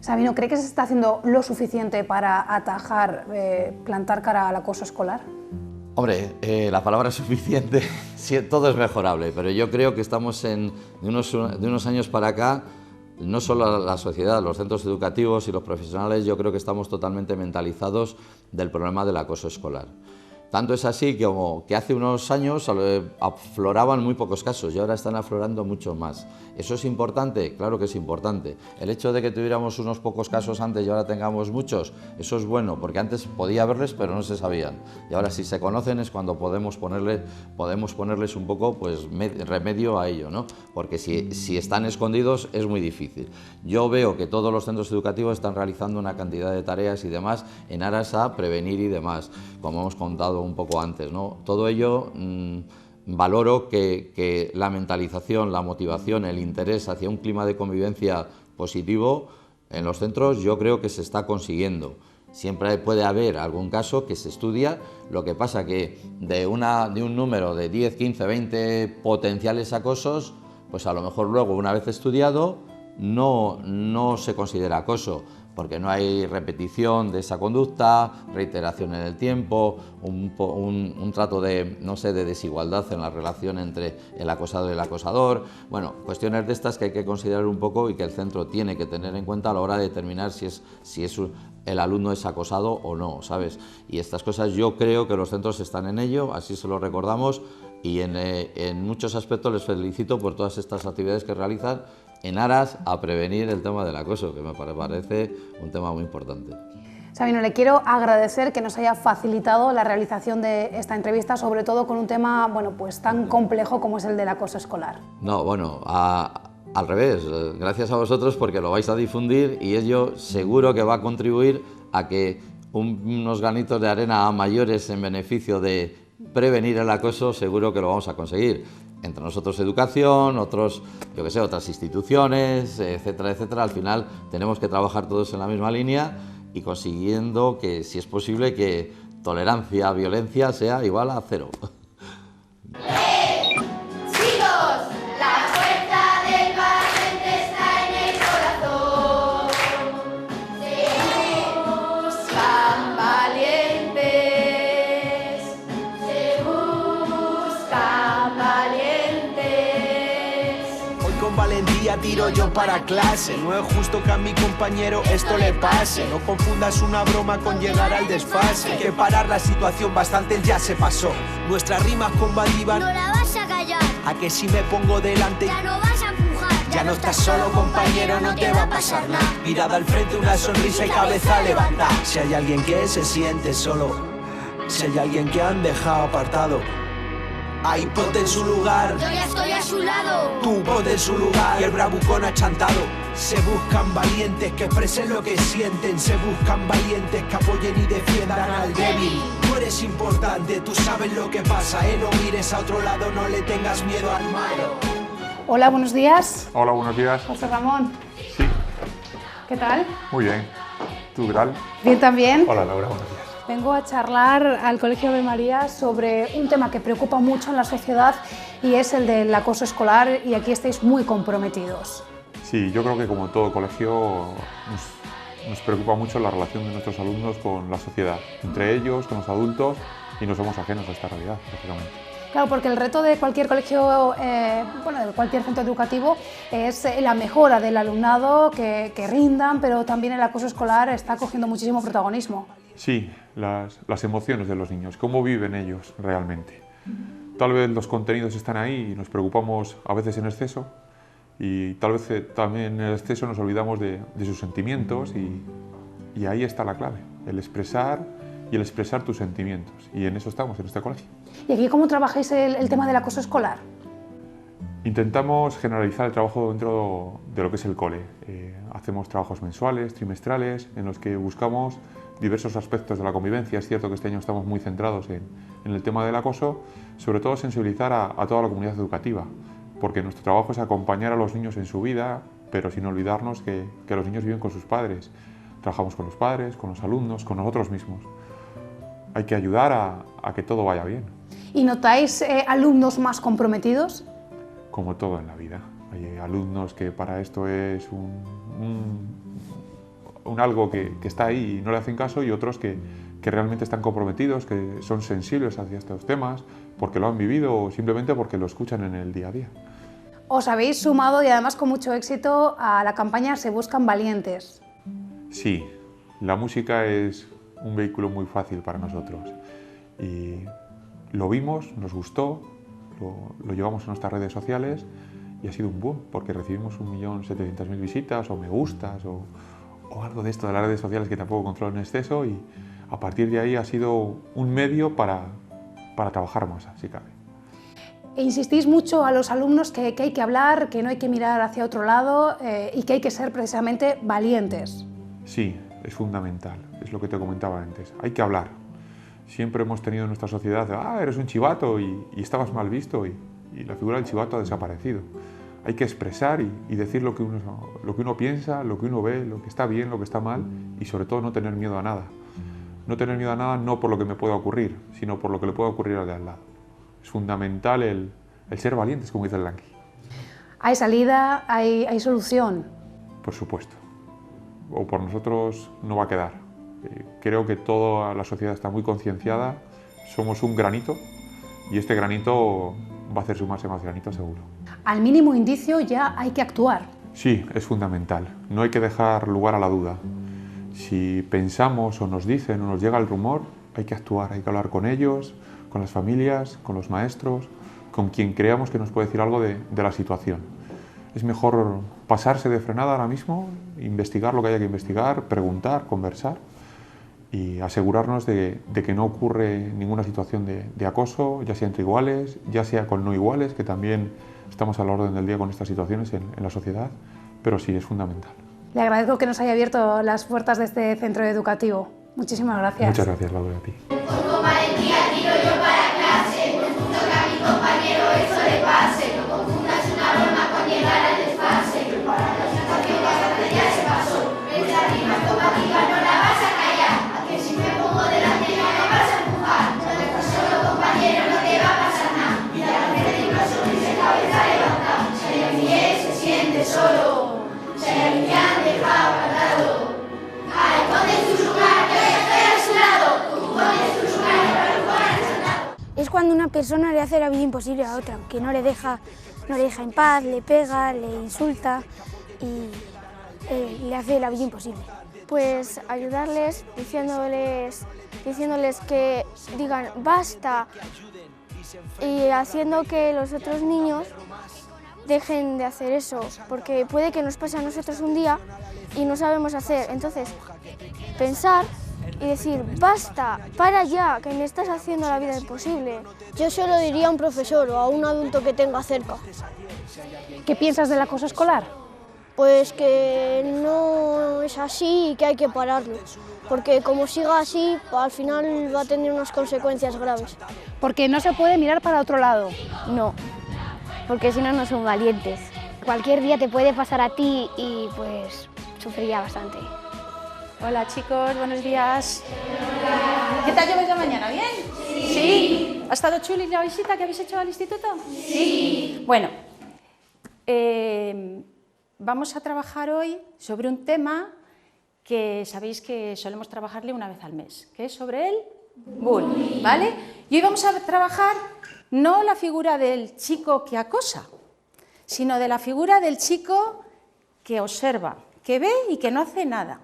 Sabino, ¿cree que se está haciendo lo suficiente para atajar, plantar cara al acoso escolar? Hombre, la palabra suficiente, sí, todo es mejorable, pero yo creo que estamos de unos años para acá, no solo la sociedad, los centros educativos y los profesionales, yo creo que estamos totalmente mentalizados del problema del acoso escolar. Tanto es así que hace unos años afloraban muy pocos casos y ahora están aflorando mucho más. ¿Eso es importante? Claro que es importante. El hecho de que tuviéramos unos pocos casos antes y ahora tengamos muchos, eso es bueno, porque antes podía haberles pero no se sabían. Y ahora si se conocen es cuando podemos ponerles un poco pues, remedio a ello, ¿no? Porque si están escondidos es muy difícil. Yo veo que todos los centros educativos están realizando una cantidad de tareas y demás en aras a prevenir y demás, como hemos contado un poco antes, ¿no? Todo ello valoro que la mentalización, la motivación, el interés hacia un clima de convivencia positivo en los centros yo creo que se está consiguiendo. Siempre puede haber algún caso que se estudia, lo que pasa que de un número de 10, 15, 20 potenciales acosos, pues a lo mejor luego una vez estudiado no se considera acoso, porque no hay repetición de esa conducta, reiteración en el tiempo, un trato de, no sé, de desigualdad en la relación entre el acosado y el acosador. Bueno, cuestiones de estas que hay que considerar un poco y que el centro tiene que tener en cuenta a la hora de determinar si el alumno es acosado o no, ¿sabes? Y estas cosas yo creo que los centros están en ello, así se lo recordamos, y en muchos aspectos les felicito por todas estas actividades que realizan en aras a prevenir el tema del acoso, que me parece un tema muy importante. Sabino, le quiero agradecer que nos haya facilitado la realización de esta entrevista, sobre todo con un tema bueno, pues tan complejo como es el del acoso escolar. No, bueno, al revés, gracias a vosotros porque lo vais a difundir y ello seguro que va a contribuir a que unos granitos de arena a mayores en beneficio de prevenir el acoso, seguro que lo vamos a conseguir. Entre nosotros educación, otros, yo que sé, otras instituciones, etcétera, etcétera. Al final tenemos que trabajar todos en la misma línea y consiguiendo que, si es posible, que tolerancia a violencia sea igual a 0. Tiro yo para clase, no es justo que a mi compañero esto le pase. No confundas una broma con llegar al desfase. Hay que parar la situación, bastante ya se pasó. Nuestras rimas combatían. No la vas a callar. A que si me pongo delante ya no vas a empujar. Ya no estás solo, compañero, no te va a pasar nada. Mirada al frente, una sonrisa y cabeza levantada. Si hay alguien que se siente solo, si hay alguien que han dejado apartado, ahí ponte en su lugar. Yo ya estoy a su lado. Tú ponte en su lugar. Y el bravucón achantado. Se buscan valientes que expresen lo que sienten. Se buscan valientes que apoyen y defiendan al débil. Tú eres importante, tú sabes lo que pasa, no mires a otro lado, no le tengas miedo al malo. Hola, buenos días. Hola, buenos días. José Ramón. Sí. ¿Qué tal? Muy bien. ¿Tú qué tal? Bien también. Hola, Laura, buenos días. Vengo a charlar al Colegio Ave María sobre un tema que preocupa mucho en la sociedad y es el del acoso escolar, y aquí estáis muy comprometidos. Sí, yo creo que como todo colegio nos preocupa mucho la relación de nuestros alumnos con la sociedad, entre ellos, con los adultos, y no somos ajenos a esta realidad, lógicamente. Claro, porque el reto de cualquier colegio, de cualquier centro educativo es la mejora del alumnado, que rindan, pero también el acoso escolar está cogiendo muchísimo protagonismo. Sí, las emociones de los niños, cómo viven ellos realmente. Tal vez los contenidos están ahí y nos preocupamos a veces en exceso, y tal vez también en el exceso nos olvidamos de sus sentimientos, y ahí está la clave, el expresar tus sentimientos, y en eso estamos en este colegio. ¿Y aquí cómo trabajáis el tema del acoso escolar? Intentamos generalizar el trabajo dentro de lo que es el cole. Hacemos trabajos mensuales, trimestrales, en los que buscamos diversos aspectos de la convivencia. Es cierto que este año estamos muy centrados en el tema del acoso, sobre todo sensibilizar a toda la comunidad educativa, porque nuestro trabajo es acompañar a los niños en su vida, pero sin olvidarnos que los niños viven con sus padres. Trabajamos con los padres, con los alumnos, con nosotros mismos. Hay que ayudar a que todo vaya bien. ¿Y notáis alumnos más comprometidos? Como todo en la vida. Hay alumnos que para esto es un algo que está ahí y no le hacen caso, y otros que realmente están comprometidos, que son sensibles hacia estos temas, porque lo han vivido o simplemente porque lo escuchan en el día a día. Os habéis sumado, y además con mucho éxito, a la campaña Se Buscan Valientes. Sí, la música es un vehículo muy fácil para nosotros, y lo vimos, nos gustó, lo llevamos a nuestras redes sociales y ha sido un boom, porque recibimos 1.700.000 visitas o me gustas o algo de esto de las redes sociales que tampoco controlo en exceso, y a partir de ahí ha sido un medio para trabajar más, si cabe. E insistís mucho a los alumnos que hay que hablar, que no hay que mirar hacia otro lado y que hay que ser precisamente valientes. Sí, es fundamental, es lo que te comentaba antes, hay que hablar. Siempre hemos tenido en nuestra sociedad, eres un chivato y estabas mal visto, y la figura del chivato ha desaparecido. Hay que expresar y decir lo que uno piensa, lo que uno ve, lo que está bien, lo que está mal, y sobre todo no tener miedo a nada. No tener miedo a nada no por lo que me pueda ocurrir, sino por lo que le pueda ocurrir al de al lado. Es fundamental el ser valientes, como dice el Langui. ¿Hay salida? ¿Hay solución? Por supuesto. O por nosotros no va a quedar. Creo que toda la sociedad está muy concienciada, somos un granito, y este granito va a hacer sumarse más granitos seguro. Al mínimo indicio ya hay que actuar. Sí, es fundamental, no hay que dejar lugar a la duda. Si pensamos o nos dicen o nos llega el rumor, hay que actuar, hay que hablar con ellos, con las familias, con los maestros, con quien creamos que nos puede decir algo de la situación. Es mejor pasarse de frenada ahora mismo, investigar lo que haya que investigar, preguntar, conversar, y asegurarnos de que no ocurre ninguna situación de acoso, ya sea entre iguales, ya sea con no iguales, que también estamos a la orden del día con estas situaciones en la sociedad, pero sí, es fundamental. Le agradezco que nos haya abierto las puertas de este centro educativo. Muchísimas gracias. Muchas gracias, Laura, a ti. Con valentía tiro yo para clase, confundo que a mi compañero eso le pase, no confundas una broma con llegar al desfase, para la situación bastante ya se pasó, esta rima automática no la vas a callar, a que si me pongo delante no me vas a empujar, no dejes solo compañero, no te va a pasar nada, y a la vez de una sonrisa cabeza levanta, si alguien bien se siente solo, si alguien me han dejado al lado, ay, ponte en tu lugar, yo ya estoy a su lado, tú pones tu lugar, pero pones al lado. Es cuando una persona le hace la vida imposible a otra, que no le deja en paz, le pega, le insulta y le hace la vida imposible. Pues ayudarles diciéndoles que digan basta y haciendo que los otros niños dejen de hacer eso, porque puede que nos pase a nosotros un día y no sabemos hacer. Entonces, pensar y decir, basta, para ya, que me estás haciendo la vida imposible. Yo se lo diría a un profesor o a un adulto que tenga cerca. ¿Qué piensas del acoso escolar? Pues que no es así y que hay que pararlo, porque como siga así, al final va a tener unas consecuencias graves. Porque no se puede mirar para otro lado. No, porque si no, no son valientes. Cualquier día te puede pasar a ti y pues sufriría bastante. Hola chicos, buenos días. ¿Qué tal lleváis la mañana? ¿Bien? Sí. ¿Ha estado chuli la visita que habéis hecho al instituto? Sí. Bueno, vamos a trabajar hoy sobre un tema que sabéis que solemos trabajarle una vez al mes, que es sobre el bullying, ¿vale? Y hoy vamos a trabajar no la figura del chico que acosa, sino de la figura del chico que observa, que ve y que no hace nada.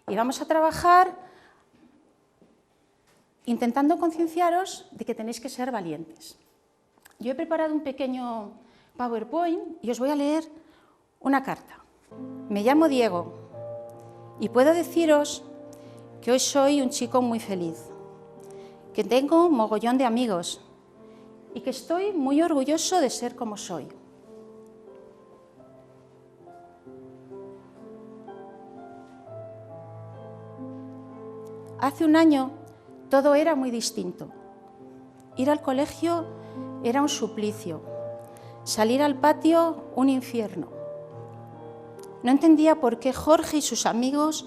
Y vamos a trabajar intentando concienciaros de que tenéis que ser valientes. Yo he preparado un pequeño PowerPoint y os voy a leer una carta. Me llamo Diego y puedo deciros que hoy soy un chico muy feliz, que tengo un mogollón de amigos y que estoy muy orgulloso de ser como soy. Hace un año todo era muy distinto. Ir al colegio era un suplicio, salir al patio un infierno. No entendía por qué Jorge y sus amigos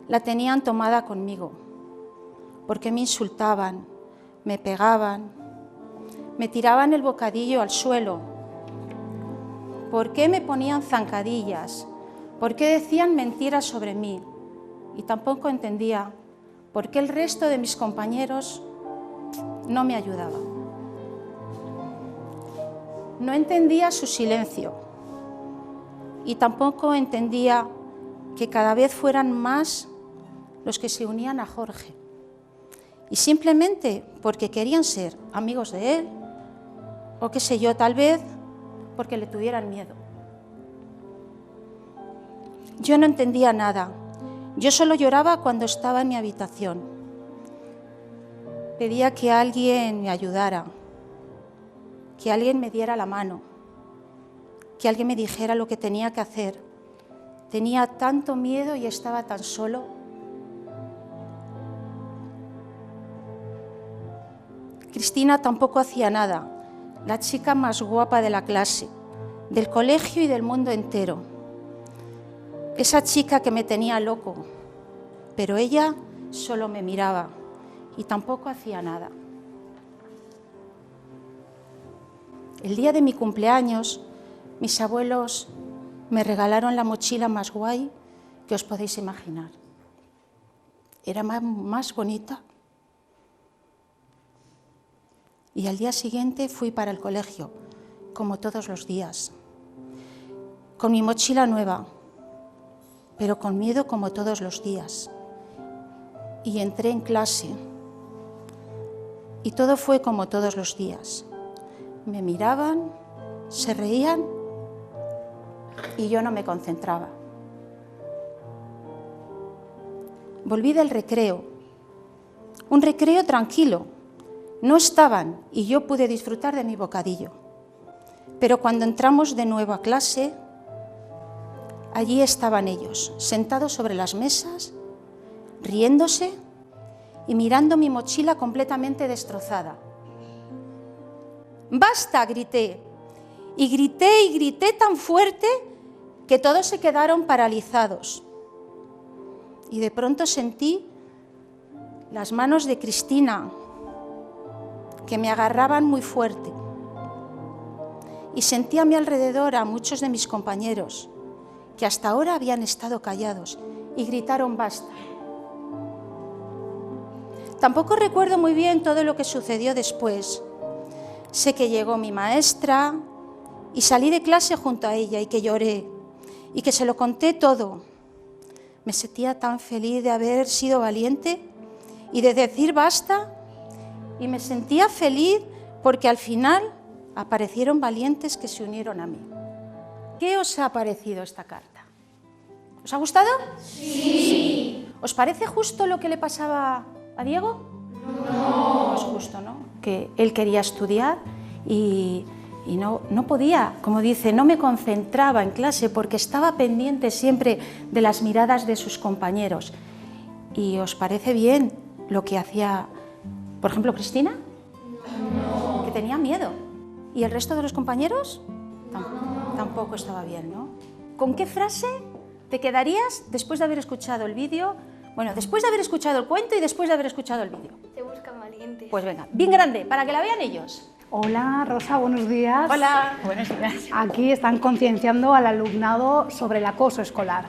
la tenían tomada conmigo, por qué me insultaban, me pegaban, me tiraban el bocadillo al suelo, por qué me ponían zancadillas, por qué decían mentiras sobre mí, y tampoco entendía por qué el resto de mis compañeros no me ayudaba. No entendía su silencio y tampoco entendía que cada vez fueran más los que se unían a Jorge, y simplemente porque querían ser amigos de él, o qué sé yo, tal vez porque le tuvieran miedo. Yo no entendía nada. Yo solo lloraba cuando estaba en mi habitación. Pedía que alguien me ayudara, que alguien me diera la mano, que alguien me dijera lo que tenía que hacer. Tenía tanto miedo y estaba tan solo. Cristina tampoco hacía nada, la chica más guapa de la clase, del colegio y del mundo entero. Esa chica que me tenía loco, pero ella solo me miraba y tampoco hacía nada. El día de mi cumpleaños, mis abuelos me regalaron la mochila más guay que os podéis imaginar. Era más bonita. Y al día siguiente fui para el colegio, como todos los días, con mi mochila nueva, pero con miedo como todos los días. Y entré en clase y todo fue como todos los días. Me miraban, se reían y yo no me concentraba. Volví del recreo, un recreo tranquilo. No estaban y yo pude disfrutar de mi bocadillo. Pero cuando entramos de nuevo a clase, allí estaban ellos, sentados sobre las mesas, riéndose y mirando mi mochila completamente destrozada. ¡Basta!, grité. Y grité tan fuerte que todos se quedaron paralizados. Y de pronto sentí las manos de Cristina, que me agarraban muy fuerte. Y sentí a mi alrededor a muchos de mis compañeros, que hasta ahora habían estado callados, y gritaron basta. Tampoco recuerdo muy bien todo lo que sucedió después. Sé que llegó mi maestra y salí de clase junto a ella y que lloré y que se lo conté todo. Me sentía tan feliz de haber sido valiente y de decir basta, y me sentía feliz porque al final aparecieron valientes que se unieron a mí. ¿Qué os ha parecido esta carta? ¿Os ha gustado? Sí. ¿Os parece justo lo que le pasaba a Diego? No. No es justo, ¿no? Que él quería estudiar y no podía, como dice, no me concentraba en clase porque estaba pendiente siempre de las miradas de sus compañeros. ¿Y os parece bien lo que hacía, por ejemplo, Cristina? No. Que tenía miedo. ¿Y el resto de los compañeros? Tampoco estaba bien, ¿no? ¿Con qué frase te quedarías después de haber escuchado el vídeo? Bueno, después de haber escuchado el cuento y después de haber escuchado el vídeo. valientes. Pues venga, bien grande, para que la vean ellos. Hola Rosa, buenos días. Hola, buenos días. Aquí están concienciando al alumnado sobre el acoso escolar.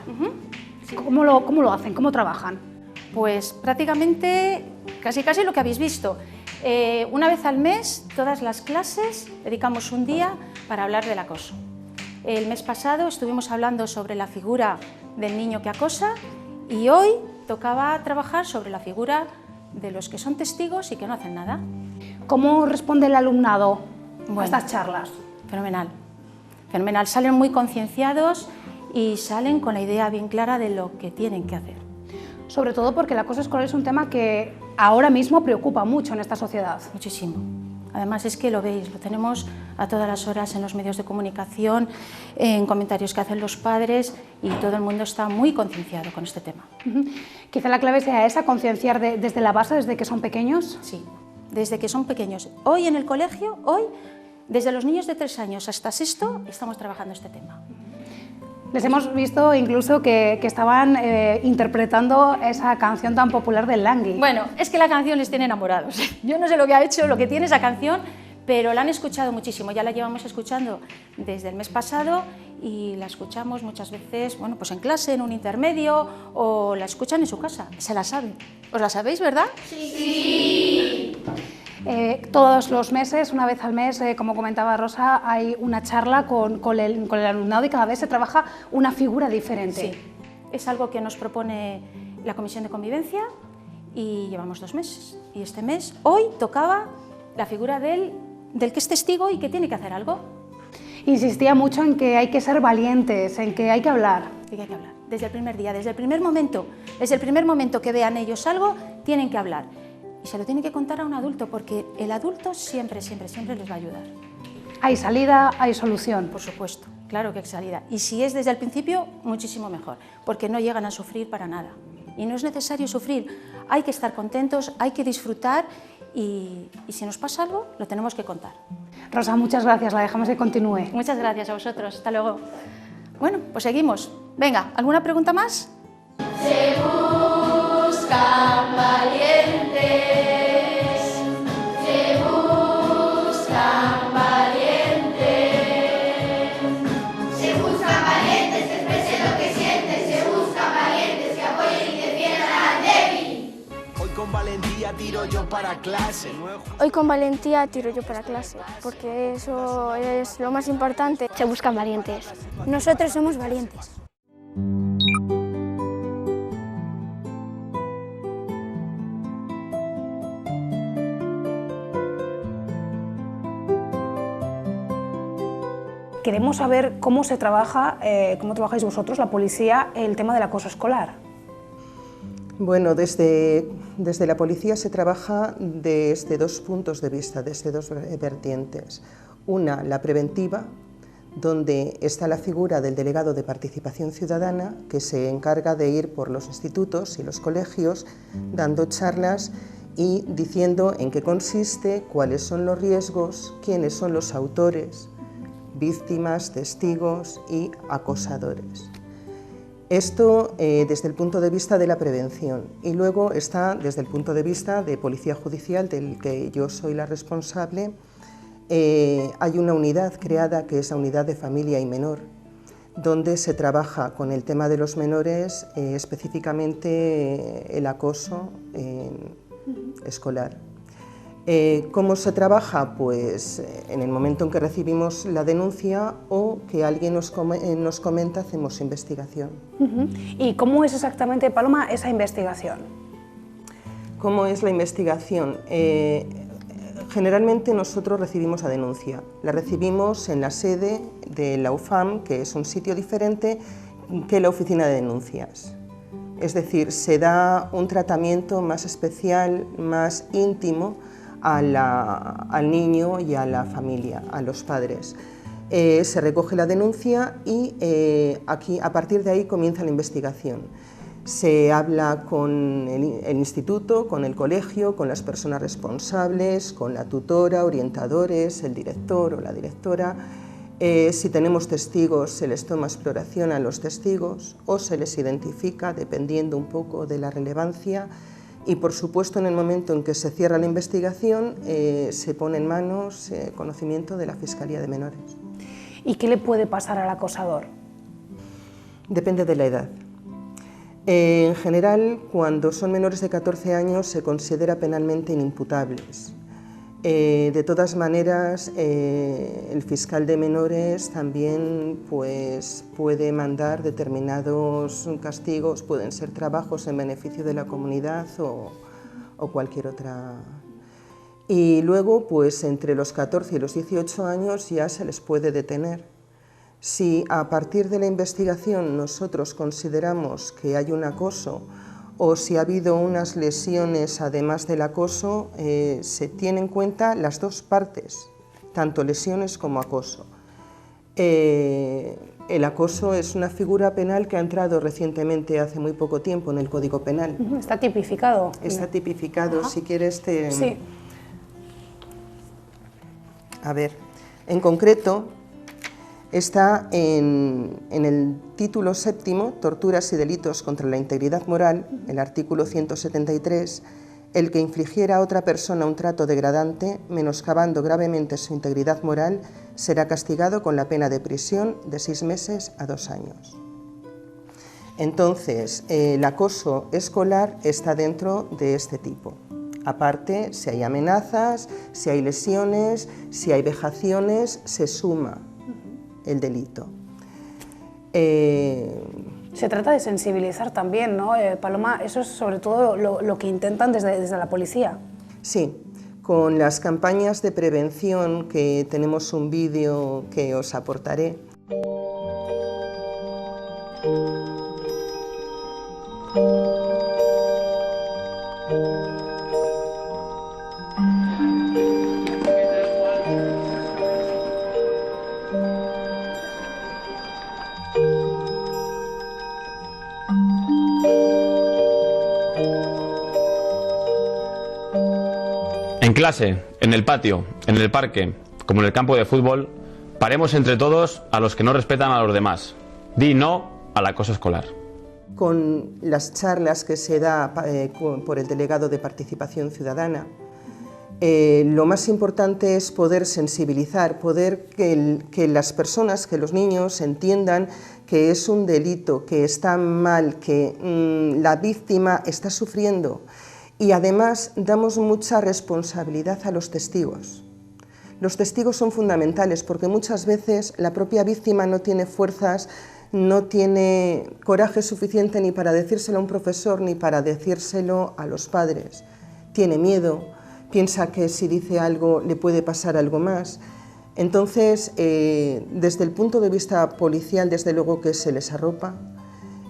¿Cómo lo hacen? ¿Cómo trabajan? Pues prácticamente casi lo que habéis visto. Una vez al mes, todas las clases dedicamos un día para hablar del acoso. El mes pasado estuvimos hablando sobre la figura del niño que acosa y hoy tocaba trabajar sobre la figura de los que son testigos y que no hacen nada. ¿Cómo responde el alumnado a estas charlas? Fenomenal, fenomenal. Salen muy concienciados y salen con la idea bien clara de lo que tienen que hacer. Sobre todo porque el acoso escolar es un tema que ahora mismo preocupa mucho en esta sociedad. Muchísimo. Además es que lo veis, lo tenemos a todas las horas en los medios de comunicación, en comentarios que hacen los padres y todo el mundo está muy concienciado con este tema. Quizá la clave sea esa, concienciar desde la base, desde que son pequeños. Sí, desde que son pequeños. Hoy en el colegio, desde los niños de 3 años hasta 6º, estamos trabajando este tema. Les hemos visto incluso que estaban interpretando esa canción tan popular del Langui. Bueno, es que la canción les tiene enamorados. Yo no sé lo que ha hecho, lo que tiene esa canción, pero la han escuchado muchísimo. Ya la llevamos escuchando desde el mes pasado y la escuchamos muchas veces, bueno, pues en clase, en un intermedio, o la escuchan en su casa. Se la saben. ¿Os la sabéis, verdad? Sí. Todos los meses, una vez al mes, como comentaba Rosa, hay una charla con el alumnado y cada vez se trabaja una figura diferente. Sí, es algo que nos propone la Comisión de Convivencia y llevamos 2 meses. Y este mes, hoy, tocaba la figura del que es testigo y que tiene que hacer algo. Insistía mucho en que hay que ser valientes, en que hay que hablar. Y que hay que hablar, desde el primer día, desde el primer momento que vean ellos algo, tienen que hablar. Y se lo tienen que contar a un adulto, porque el adulto siempre les va a ayudar. ¿Hay salida, hay solución? Por supuesto, claro que hay salida. Y si es desde el principio, muchísimo mejor, porque no llegan a sufrir para nada. Y no es necesario sufrir, hay que estar contentos, hay que disfrutar y si nos pasa algo, lo tenemos que contar. Rosa, muchas gracias, la dejamos que continúe. Muchas gracias a vosotros, hasta luego. Bueno, pues seguimos. Venga, ¿alguna pregunta más? Se buscan valientes, se buscan valientes, se buscan valientes que expresen lo que sienten, se buscan valientes que apoyen y defiendan al débil. Hoy con valentía tiro yo para clase. Hoy con valentía tiro yo para clase, porque eso es lo más importante. Se buscan valientes. Nosotros somos valientes. Queremos saber cómo se trabaja, cómo trabajáis vosotros, la policía, el tema del acoso escolar. Bueno, desde la policía se trabaja desde 2 puntos de vista, desde 2 vertientes. Una, la preventiva, donde está la figura del delegado de participación ciudadana, que se encarga de ir por los institutos y los colegios dando charlas y diciendo en qué consiste, cuáles son los riesgos, quiénes son los autores, víctimas, testigos y acosadores. Esto desde el punto de vista de la prevención, y luego está desde el punto de vista de Policía Judicial, del que yo soy la responsable. Hay una unidad creada que es la Unidad de Familia y Menor, donde se trabaja con el tema de los menores, específicamente el acoso escolar. ¿Cómo se trabaja? Pues en el momento en que recibimos la denuncia o que alguien nos comenta, hacemos investigación. ¿Y cómo es exactamente, Paloma, esa investigación? ¿Cómo es la investigación? Generalmente nosotros recibimos la denuncia. La recibimos en la sede de la UFAM, que es un sitio diferente que la oficina de denuncias. Es decir, se da un tratamiento más especial, más íntimo, al niño y a la familia, a los padres. Se recoge la denuncia y aquí, a partir de ahí comienza la investigación. Se habla con el instituto, con el colegio, con las personas responsables, con la tutora, orientadores, el director o la directora. Si tenemos testigos, se les toma exploración a los testigos o se les identifica, dependiendo un poco de la relevancia, Y por supuesto, en el momento en que se cierra la investigación, se pone en manos conocimiento de la Fiscalía de Menores. ¿Y qué le puede pasar al acosador? Depende de la edad. En general, cuando son menores de 14 años se considera penalmente inimputables. De todas maneras, el fiscal de menores también pues, puede mandar determinados castigos, pueden ser trabajos en beneficio de la comunidad o cualquier otra. Y luego, pues entre los 14 y los 18 años ya se les puede detener. Si a partir de la investigación nosotros consideramos que hay un acoso o si ha habido unas lesiones además del acoso, se tienen en cuenta las dos partes, tanto lesiones como acoso. El acoso es una figura penal que ha entrado recientemente, hace muy poco tiempo, en el Código Penal. ¿Está tipificado? Está tipificado. Ajá. Si quieres te... Sí. A ver, en concreto, está en el título séptimo, Torturas y delitos contra la integridad moral, el artículo 173, el que infligiera a otra persona un trato degradante, menoscabando gravemente su integridad moral, será castigado con la pena de prisión de 6 meses a 2 años. Entonces, el acoso escolar está dentro de este tipo. Aparte, si hay amenazas, si hay lesiones, si hay vejaciones, se suma el delito. Se trata de sensibilizar también, ¿no, Paloma? Eso es sobre todo lo que intentan desde la policía. Sí, con las campañas de prevención, que tenemos un vídeo que os aportaré. En clase, en el patio, en el parque, como en el campo de fútbol, paremos entre todos a los que no respetan a los demás. Di no al acoso escolar. Con las charlas que se da por el delegado de Participación Ciudadana, lo más importante es poder sensibilizar, poder que las personas, que los niños entiendan que es un delito, que está mal, que la víctima está sufriendo. Y además damos mucha responsabilidad a los testigos. Los testigos son fundamentales porque muchas veces la propia víctima no tiene fuerzas, no tiene coraje suficiente ni para decírselo a un profesor ni para decírselo a los padres. Tiene miedo, piensa que si dice algo le puede pasar algo más. Entonces, desde el punto de vista policial, desde luego que se les arropa.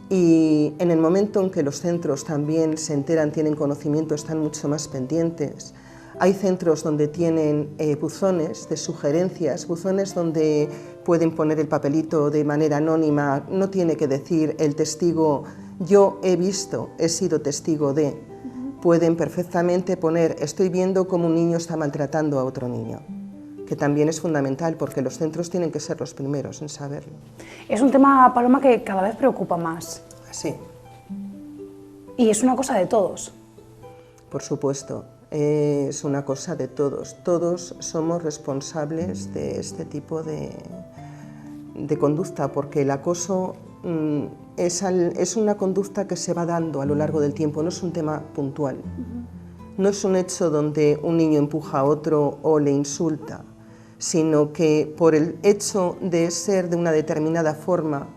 Y en el momento en que los centros también se enteran, tienen conocimiento, están mucho más pendientes. Hay centros donde tienen buzones de sugerencias, buzones donde pueden poner el papelito de manera anónima, no tiene que decir el testigo, yo he visto, he sido testigo de. Pueden perfectamente poner, estoy viendo cómo un niño está maltratando a otro niño, que también es fundamental porque los centros tienen que ser los primeros en saberlo. Es un tema, Paloma, que cada vez preocupa más. Sí. Y es una cosa de todos. Por supuesto, es una cosa de todos. Todos somos responsables de este tipo de conducta, porque el acoso es una conducta que se va dando a lo largo del tiempo, no es un tema puntual. No es un hecho donde un niño empuja a otro o le insulta, sino que por el hecho de ser de una determinada forma,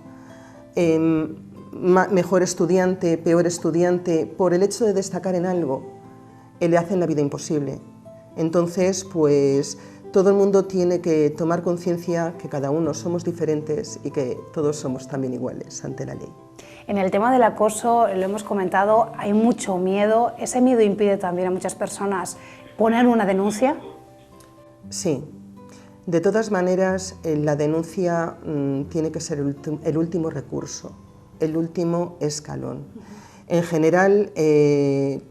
mejor estudiante, peor estudiante, por el hecho de destacar en algo, le hacen la vida imposible. Entonces, pues todo el mundo tiene que tomar conciencia que cada uno somos diferentes y que todos somos también iguales ante la ley. En el tema del acoso, lo hemos comentado, hay mucho miedo. ¿Ese miedo impide también a muchas personas poner una denuncia? Sí. De todas maneras, la denuncia tiene que ser el último recurso, el último escalón. En general,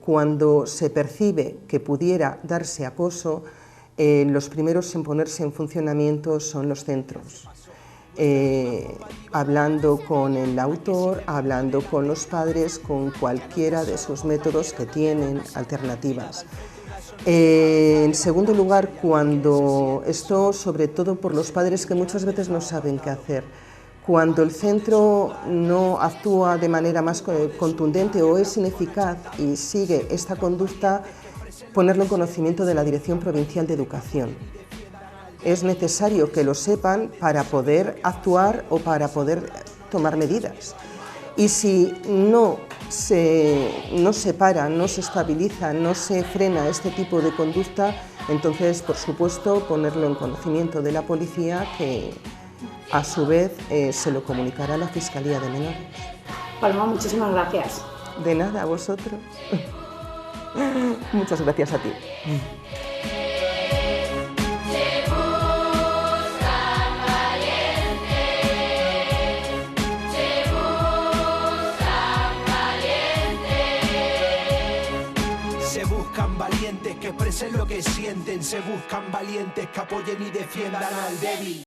cuando se percibe que pudiera darse acoso, los primeros en ponerse en funcionamiento son los centros. hablando con el autor, hablando con los padres, con cualquiera de esos métodos que tienen alternativas. En segundo lugar, cuando esto, sobre todo por los padres que muchas veces no saben qué hacer, cuando el centro no actúa de manera más contundente o es ineficaz y sigue esta conducta, ponerlo en conocimiento de la Dirección Provincial de Educación. Es necesario que lo sepan para poder actuar o para poder tomar medidas. Y si no se para, no se estabiliza, no se frena este tipo de conducta, entonces, por supuesto, ponerlo en conocimiento de la policía, que a su vez se lo comunicará a la Fiscalía de Menores. Paloma, muchísimas gracias. De nada, a vosotros. Muchas gracias a ti. Que expresen lo que sienten, se buscan valientes que apoyen y defiendan al débil.